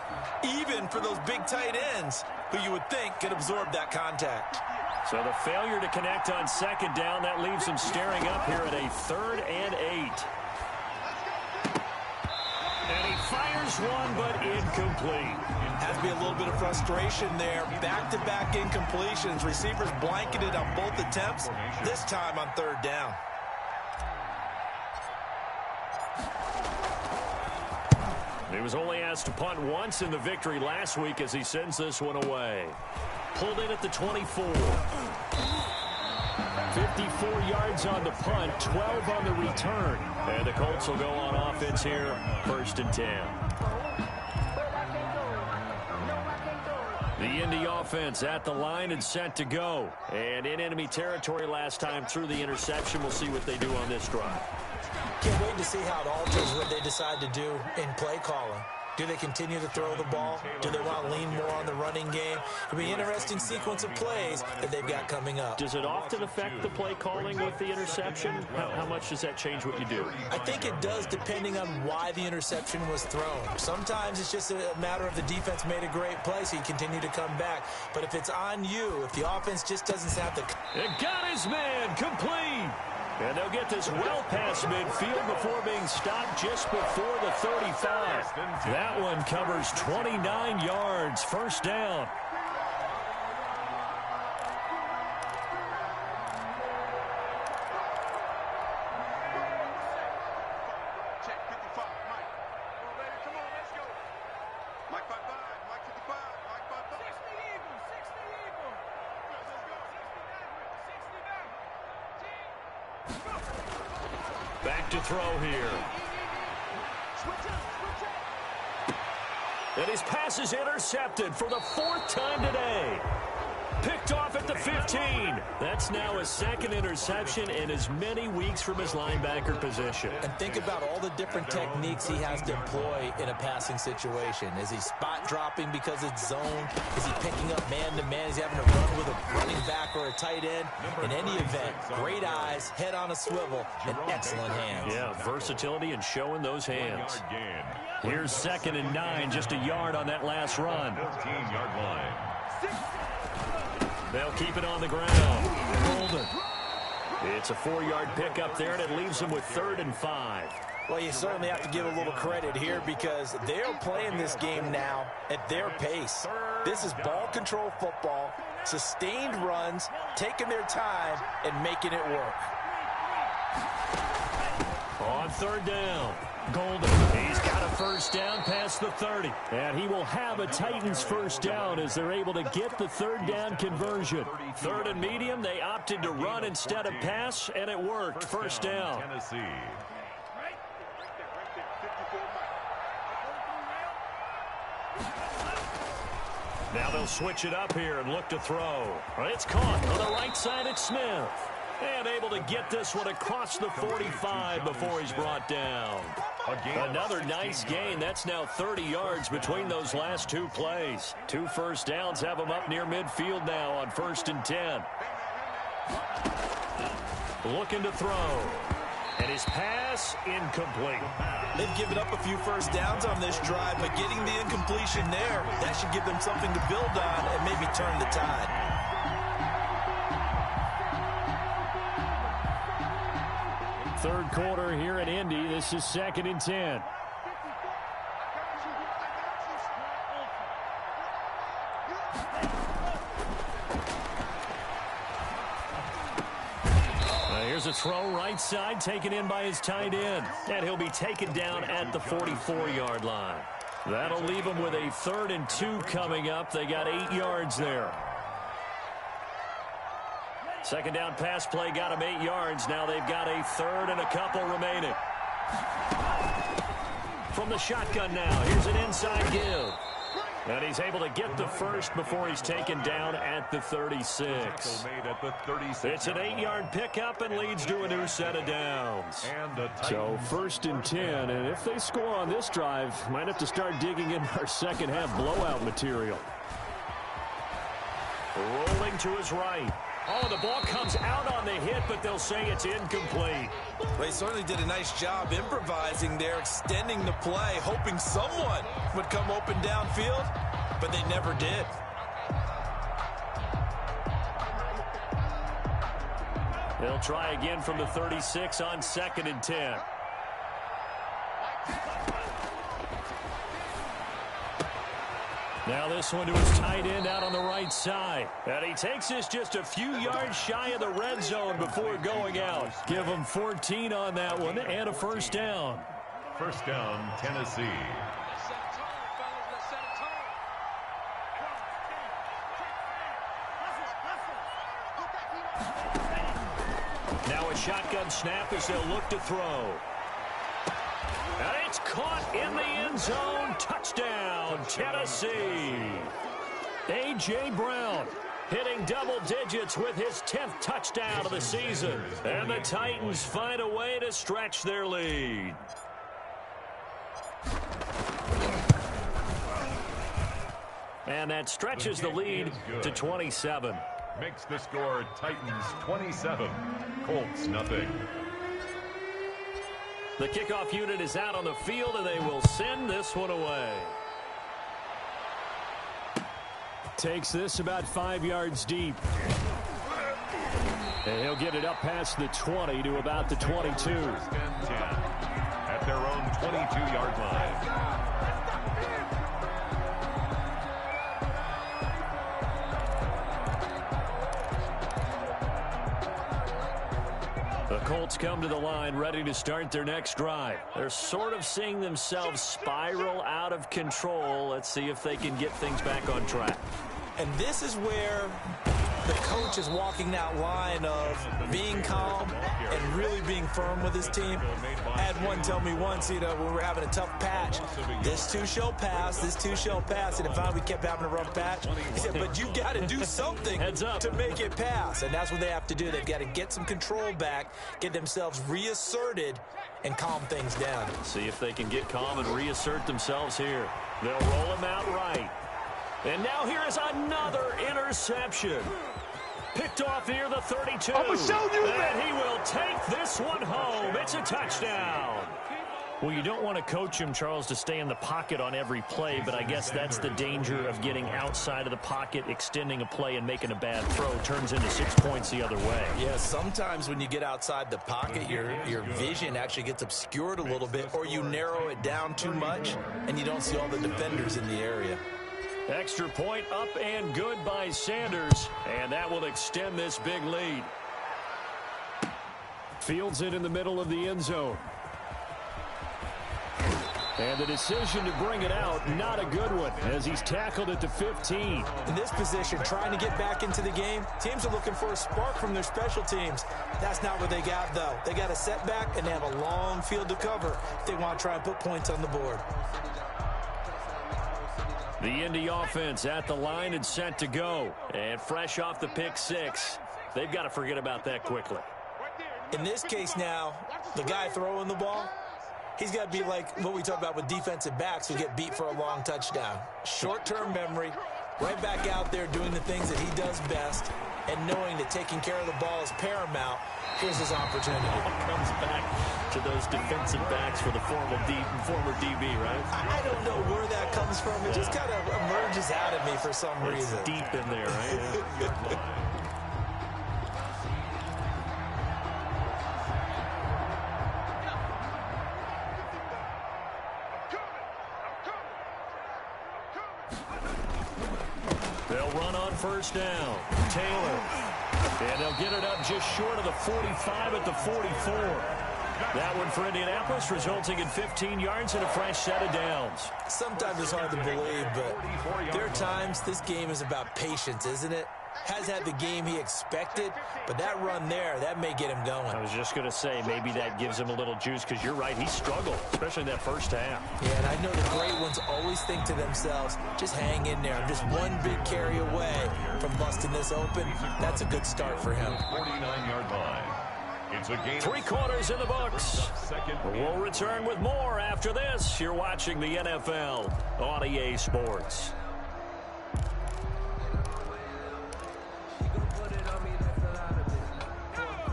even for those big tight ends who you would think could absorb that contact. So the failure to connect on 2nd down, that leaves them staring up here at a 3rd and 8. And he fires one, but incomplete. Has to be a little bit of frustration there. Back-to-back incompletions. Receivers blanketed on both attempts, this time on 3rd down. He was only asked to punt once in the victory last week as he sends this one away. Pulled in at the 24. 54 yards on the punt, 12 on the return. And the Colts will go on offense here, 1st and 10. The Indy offense at the line and set to go. And in enemy territory last time through the interception. We'll see what they do on this drive. Can't wait to see how it alters what they decide to do in play calling. Do they continue to throw the ball? Do they want to lean more on the running game? It'll be an interesting sequence of plays that they've got coming up. Does it often affect the play calling with the interception? How much does that change what you do? I think it does depending on why the interception was thrown. Sometimes it's just a matter of the defense made a great play, so you continue to come back. But if it's on you, if the offense just doesn't have the... It got his man complete. And they'll get this well past midfield before being stopped just before the 35. That one covers 29 yards. 1st down. Check 55, Mike. Come on, baby, come on, let's go. Mike 55, Mike 55, Mike 55. 60 Eagle, 60 Eagle. Let's go. 69, Back to throw here. And his pass is intercepted for the 4th time today. Picked off at the 15. That's now a second interception in as many weeks from his linebacker position. And think about all the different techniques he has to employ in a passing situation. Is he spot dropping because it's zone? Is he picking up man-to-man? Is he having to run with a running back or a tight end? In any event, great eyes, head on a swivel, and excellent hands. Yeah, versatility and showing those hands. Here's 2nd and 9, just a yard on that last run. 15-yard line. They'll keep it on the ground. Golden. It's a 4-yard pickup there, and it leaves them with 3rd and 5. Well, you certainly have to give a little credit here because they're playing this game now at their pace. This is ball control football, sustained runs, taking their time, and making it work. On 3rd down, Golden. He's got a first down past the 30. And he will have a Titans first down as they're able to get the 3rd down conversion. 3rd and medium, they opted to run instead of pass, and it worked. First down. Tennessee. Now they'll switch it up here and look to throw. It's caught on the right side at Smith. And able to get this one across the 45 before he's brought down. Another nice gain. That's now 30 yards between those last 2 plays. 2 first downs have him up near midfield now on 1st and 10. Looking to throw. And his pass incomplete. They've given up a few first downs on this drive, but getting the incompletion there, that should give them something to build on and maybe turn the tide. 3rd quarter here at Indy. This is 2nd and 10. Here's a throw right side taken in by his tight end. And he'll be taken down at the 44-yard line. That'll leave him with a 3rd and 2 coming up. They got 8 yards there. 2nd down pass play got him 8 yards. Now they've got a 3rd and a couple remaining. From the shotgun now, here's an inside give. And he's able to get the first before he's taken down at the 36. It's an 8-yard pickup and leads to a new set of downs. So 1st and 10, and if they score on this drive, might have to start digging in our second half blowout material. Rolling to his right. Oh, the ball comes out on the hit, but they'll say it's incomplete. They certainly did a nice job improvising there, extending the play, hoping someone would come open downfield, but they never did. They'll try again from the 36 on 2nd and 10. Now this one to his tight end out on the right side. And he takes this just a few yards shy of the red zone before going out. Give him 14 on that one and a first down. First down, Tennessee. Now a shotgun snap as they'll look to throw. And it's caught in the end zone. Touchdown, Tennessee. A.J. Brown hitting double digits with his 10th touchdown of the season. And the Titans find a way to stretch their lead. And that stretches the lead to 27. Makes the score Titans 27, Colts nothing. The kickoff unit is out on the field, and they will send this one away. Takes this about 5 yards deep. And he'll get it up past the 20 to about the 22. First and 10 at their own 22-yard line. The Colts come to the line ready to start their next drive. They're sort of seeing themselves spiral out of control. Let's see if they can get things back on track. And this is where the coach is walking that line of being calm and really being firm with his team. I had one tell me once, when we were having a tough patch, this too shall pass, this too shall pass. And if we kept having a rough patch, he said, but you got to do something to make it pass. And that's what they have to do. They've got to get some control back, get themselves reasserted, and calm things down. See if they can get calm and reassert themselves here. They'll roll him out right. And now here is another interception. Picked off near the 32. And he will take this one home. It's a touchdown. Well, you don't want to coach him, Charles, to stay in the pocket on every play, but I guess that's the danger of getting outside of the pocket, extending a play, and making a bad throw. Turns into 6 points the other way. Yeah, sometimes when you get outside the pocket, your vision actually gets obscured a little bit, or you narrow it down too much, and you don't see all the defenders in the area. Extra point up and good by Sanders, and that will extend this big lead. Fields it in the middle of the end zone. And the decision to bring it out, not a good one, as he's tackled at the 15. In this position, trying to get back into the game, teams are looking for a spark from their special teams. That's not what they got, though. They got a setback, and they have a long field to cover if they want to try and put points on the board. The Indy offense at the line and set to go. And fresh off the pick six, they've got to forget about that quickly. In this case now, the guy throwing the ball, he's got to be like what we talk about with defensive backs who get beat for a long touchdown. Short-term memory, right back out there doing the things that he does best, and knowing that taking care of the ball is paramount. Here's his opportunity. Comes back to those defensive backs for the former DB, right? I don't know where that comes from. It just kind of emerges out of me for some reason. It's deep in there, right? Yeah. They'll run on first down. Taylor. And they'll get it up just short of the 45 at the 44. That one for Indianapolis, resulting in 15 yards and a fresh set of downs. Sometimes it's hard to believe, but there are times this game is about patience, isn't it? Has had the game he expected, but that run there, that may get him going. I was just going to say, maybe that gives him a little juice, because you're right, he struggled, especially in that first half. Yeah, and I know the great ones always think to themselves, just hang in there. I'm just one big carry away from busting this open. That's a good start for him. 49-yard line. It's a game. 3 quarters in the books. We'll return with more after this. You're watching the NFL on EA Sports.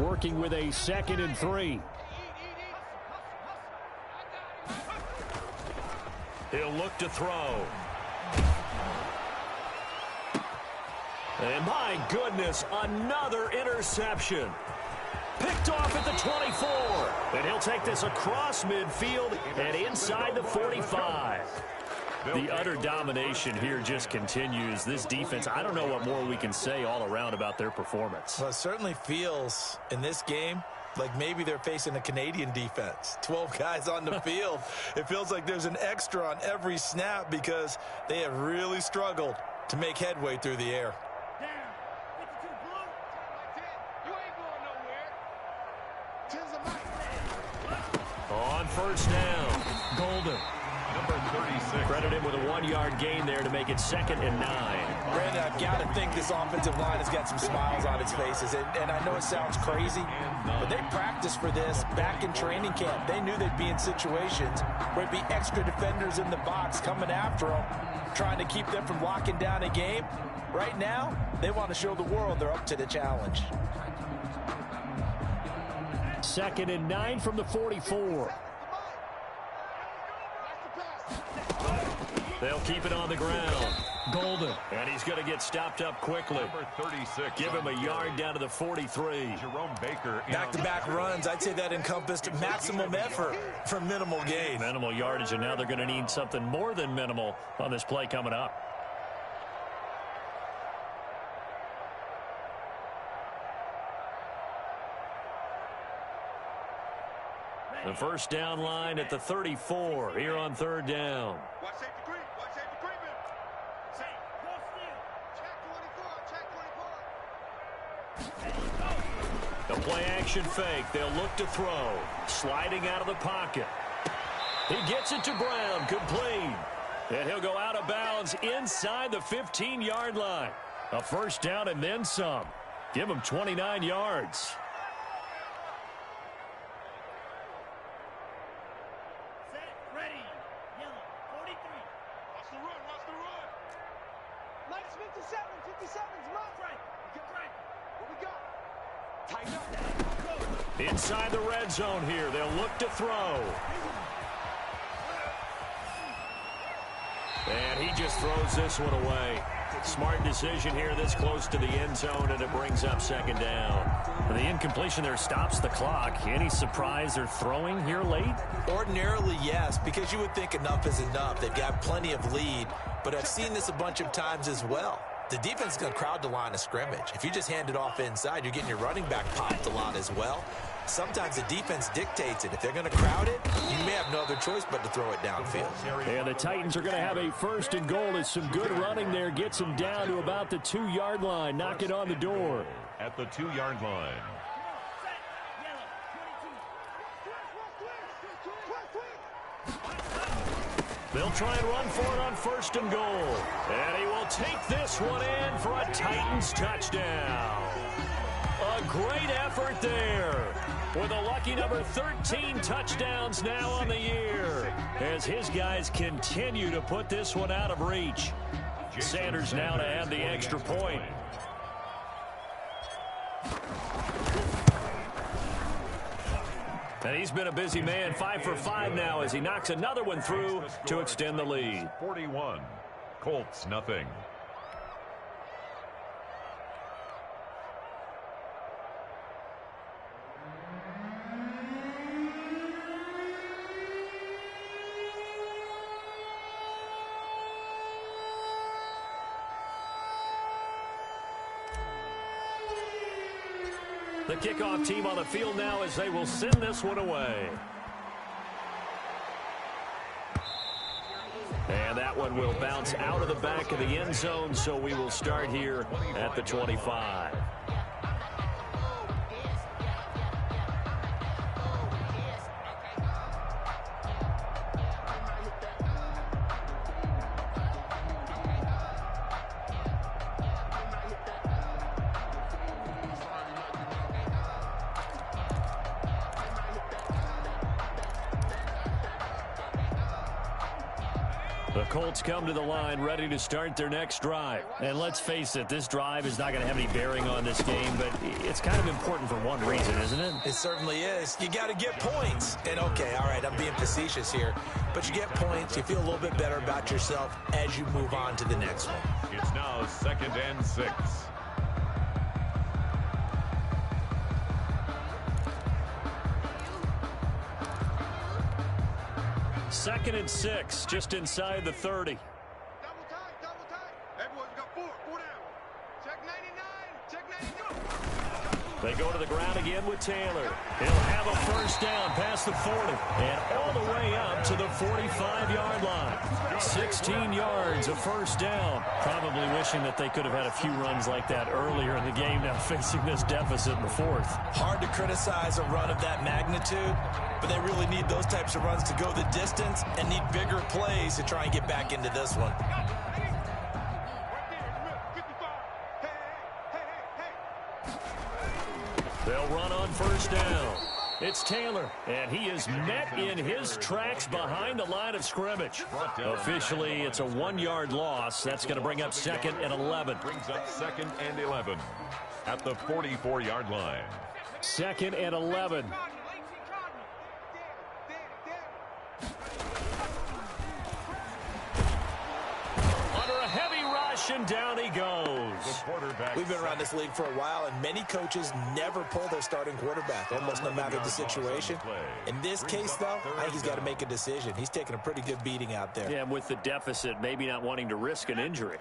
Working with a 2nd and 3. He'll look to throw. And my goodness, another interception. Picked off at the 24. And he'll take this across midfield and inside the 45. The utter domination here just continues. This defense, I don't know what more we can say all around about their performance. Well, it certainly feels in this game like maybe they're facing a Canadian defense. 12 guys on the field. It feels like there's an extra on every snap because they have really struggled to make headway through the air. On first down, Golden. Number 36. Credit him with a 1-yard gain there to make it 2nd and 9. Brandon, I've got to think this offensive line has got some smiles on its faces. And I know it sounds crazy, but they practiced for this back in training camp. They knew they'd be in situations where it'd be extra defenders in the box coming after them, trying to keep them from locking down a game. Right now, they want to show the world they're up to the challenge. 2nd and 9 from the 44. They'll keep it on the ground. Golden. And he's going to get stopped up quickly. Number 36. Give him a yard down to the 43. Jerome Baker. Back-to-back runs. I'd say that encompassed maximum effort for minimal gain. Minimal yardage, and now they're going to need something more than minimal on this play coming up. The first down line at the 34 here on 3rd down. Watch safety creep. Watch safety creeping. Check 24. Check 24. The play-action fake. They'll look to throw. Sliding out of the pocket. He gets it to Brown. Complete. And he'll go out of bounds inside the 15-yard line. A first down and then some. Give him 29 yards. Set, ready. Yellow, 43. Watch the run, watch the run. Minus 57, 57's mark right. Get right. What we got? Tighten up. Inside the red zone here. They'll look to throw. And he just throws this one away. Smart decision here this close to the end zone, and it brings up second down. The incompletion there stops the clock. Any surprise they're throwing here late? Ordinarily, yes, because you would think enough is enough. They've got plenty of lead, but I've seen this a bunch of times as well. The defense is going to crowd the line of scrimmage. If you just hand it off inside, you're getting your running back popped a lot as well. Sometimes the defense dictates it. If they're going to crowd it, you may have no other choice but to throw it downfield. And the Titans are going to have a first and goal as some good running there gets them down to about the 2-yard line. Knock it on the door. At the 2-yard line. They'll try and run for it on first and goal. And he will take this one in for a Titans touchdown. A great effort there. With a lucky number 13 touchdowns now on the year. As his guys continue to put this one out of reach. Sanders now to add the extra point. And he's been a busy man, 5 for 5 now as he knocks another one through to extend the lead. 41. Colts, nothing. The kickoff team on the field now as they will send this one away. And that one will bounce out of the back of the end zone, so we will start here at the 25. The Colts come to the line ready to start their next drive. And let's face it, this drive is not going to have any bearing on this game, but it's kind of important for one reason, isn't it? It certainly is. You got to get points. And okay, all right, I'm being facetious here, but you get points, you feel a little bit better about yourself as you move on to the next one. It's now 2nd and 6. Second and 6, just inside the 30. Double time, double time. Hey, boys, we got 4 down. Check 99, check 92. They go to the ground again with Taylor. He'll have a first down past the 40 and all the way up to the 45-yard line. 16 yards, a first down. Probably wishing that they could have had a few runs like that earlier in the game, now facing this deficit in the 4th. Hard to criticize a run of that magnitude, but they really need those types of runs to go the distance and need bigger plays to try and get back into this one. They'll run on first down. It's Taylor, and he is met in his tracks behind the line of scrimmage. Officially, it's a 1-yard loss. That's going to bring up 2nd and 11. Brings up 2nd and 11 at the 44-yard line. 2nd and 11. And down he goes. We've been around this league for a while, and many coaches never pull their starting quarterback, almost no matter the situation. In this case, though, I think he's got to make a decision. He's taking a pretty good beating out there. Yeah, and with the deficit, maybe not wanting to risk an injury.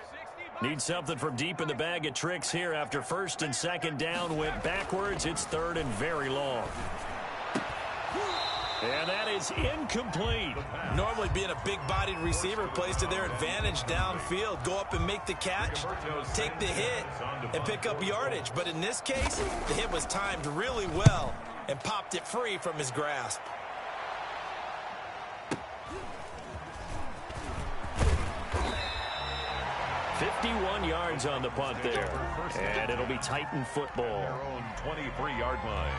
Need something from deep in the bag of tricks here after 1st and 2nd down went backwards. It's 3rd and very long. And that is incomplete. Normally being a big-bodied receiver plays to their advantage downfield. Go up and make the catch, take the hit, and pick up yardage. But in this case, the hit was timed really well and popped it free from his grasp. $51 yards on the punt there. And it'll be Titan football. Their own 23-yard line.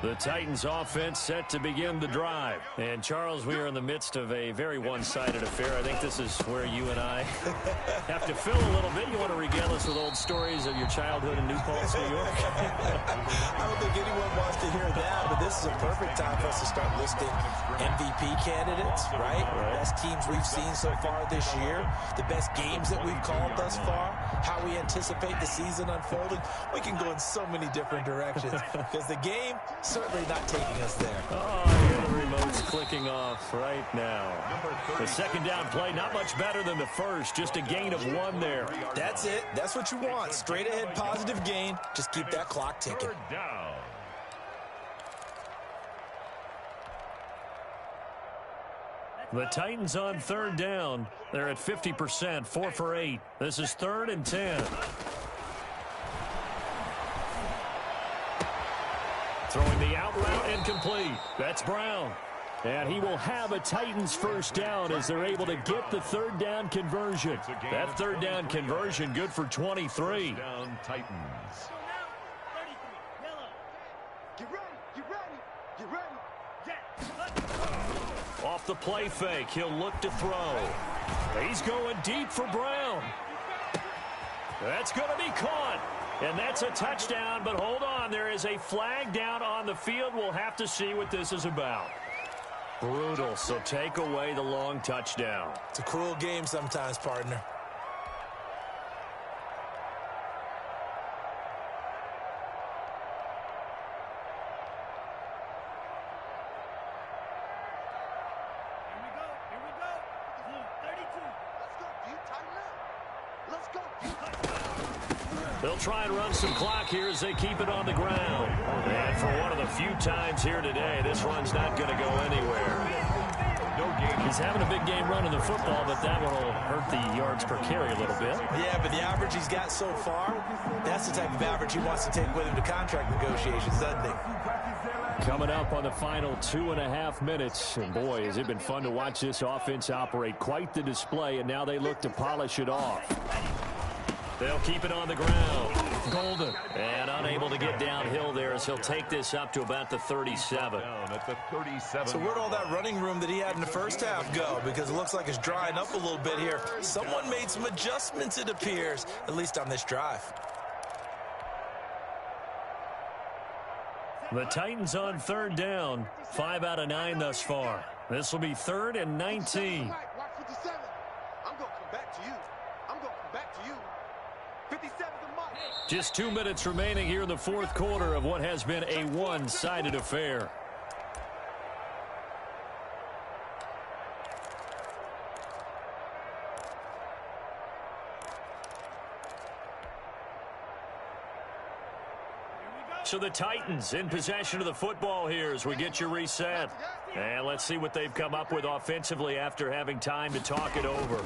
The Titans offense set to begin the drive. And, Charles, we are in the midst of a very one-sided affair. I think this is where you and I have to fill a little bit. You want to regale us with old stories of your childhood in New Paltz, New York? I don't think anyone wants to hear that, but this is a perfect time for us to start listing MVP candidates, right? Best teams we've seen so far this year, the best games that we've called thus far, how we anticipate the season unfolding. We can go in so many different directions because the game certainly not taking us there. Oh, yeah, the remote's clicking off right now. The second down play, not much better than the first, just a gain of 1 there. That's it. That's what you want. Straight ahead positive gain. Just keep that clock ticking. Third down. The Titans on third down. They're at 50%, 4 for 8. This is 3rd and 10. Throwing the out route incomplete. That's Brown. And he will have a Titans first down as they're able to get the third down conversion. That third down conversion good for 23. Down Titans. Off the play fake, he'll look to throw. He's going deep for Brown. That's going to be caught. And that's a touchdown, but hold on. There is a flag down on the field. We'll have to see what this is about. Brutal, so take away the long touchdown. It's a cruel game sometimes, partner. They'll try and run some clock here as they keep it on the ground. And for one of the few times here today, this run's not going to go anywhere. He's having a big game running the football, but that one will hurt the yards per carry a little bit. Yeah, but the average he's got so far, that's the type of average he wants to take with him to contract negotiations, doesn't he? Coming up on the final 2.5 minutes. And boy, has it been fun to watch this offense operate. Quite the display, and now they look to polish it off. They'll keep it on the ground. Golden. And unable to get downhill there as he'll take this up to about the 37. Down at the 37. So where'd all that running room that he had in the first half go? Because it looks like it's drying up a little bit here. Someone made some adjustments, it appears, at least on this drive. The Titans on third down. 5 out of 9 thus far. This will be 3rd and 19. Just 2 minutes remaining here in the fourth quarter of what has been a one-sided affair. So the Titans in possession of the football here as we get you reset. And let's see what they've come up with offensively after having time to talk it over.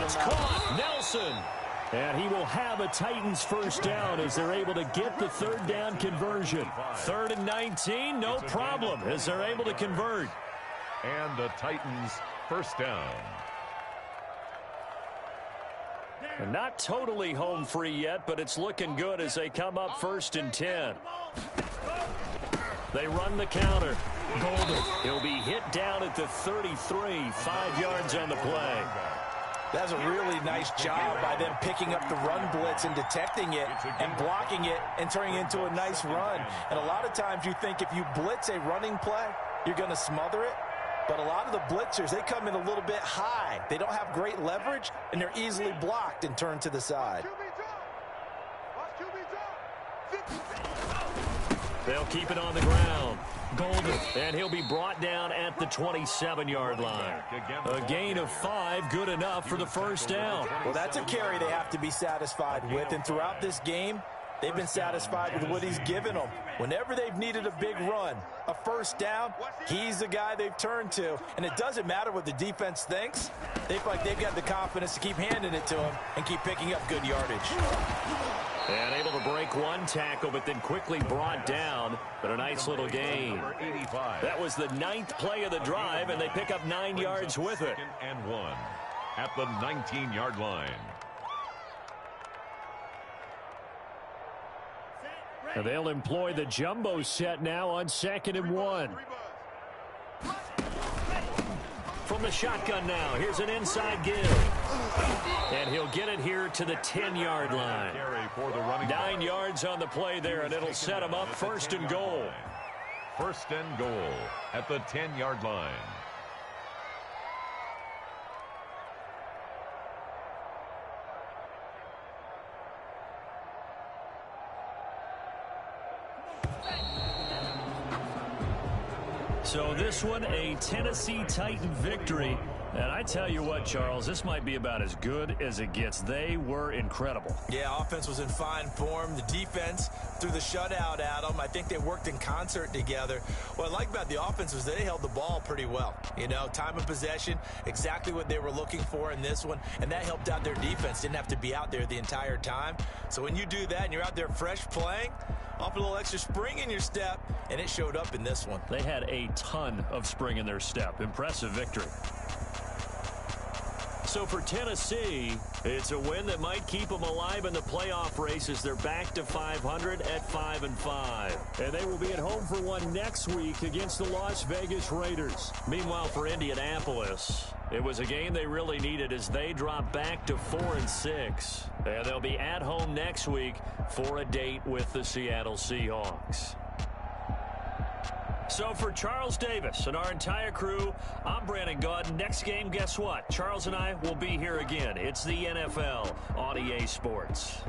It's caught. Nelson. And he will have a Titans first down as they're able to get the third down conversion. 3rd and 19, no problem as they're able to convert. And the Titans first down. And not totally home free yet, but it's looking good as they come up 1st and 10. They run the counter. Golden. He'll be hit down at the 33, 5 yards on the play. That's a really nice job by them picking up the run blitz and detecting it and blocking it and turning it into a nice run. And a lot of times you think if you blitz a running play, you're going to smother it. But a lot of the blitzers, they come in a little bit high. They don't have great leverage, and they're easily blocked and turned to the side. They'll keep it on the ground. Golden. And he'll be brought down at the 27-yard line. A gain of 5, good enough for the first down. Well, that's a carry they have to be satisfied with. And throughout this game, they've been satisfied with what he's given them. Whenever they've needed a big run, a first down, he's the guy they've turned to. And it doesn't matter what the defense thinks. They feel like they've got the confidence to keep handing it to him and keep picking up good yardage. And able to break one tackle, but then quickly brought down. But a nice little gain. That was the 9th play of the drive, and they pick up 9 yards with it. 2nd and 1 at the 19-yard line. And they'll employ the jumbo set now on 2nd and 1. From the shotgun now, here's an inside give. And he'll get it here to the 10-yard line. 9 yards on the play there, and it'll set him up 1st and goal. 1st and goal at the 10-yard line. So this one, a Tennessee Titan victory. And I tell you what, Charles, this might be about as good as it gets. They were incredible. Yeah, offense was in fine form. The defense threw the shutout at them. I think they worked in concert together. What I like about the offense was they held the ball pretty well. You know, time of possession, exactly what they were looking for in this one. And that helped out their defense. Didn't have to be out there the entire time. So when you do that and you're out there fresh playing, off a little extra spring in your step, and it showed up in this one. They had a ton of spring in their step. Impressive victory. So for Tennessee, it's a win that might keep them alive in the playoff races. They're back to 500 at 5-5. And they will be at home for one next week against the Las Vegas Raiders. Meanwhile, for Indianapolis, it was a game they really needed as they drop back to 4-6. And they'll be at home next week for a date with the Seattle Seahawks. So for Charles Davis and our entire crew, I'm Brandon Gaudin. Next game, guess what? Charles and I will be here again. It's the NFL on EA Sports.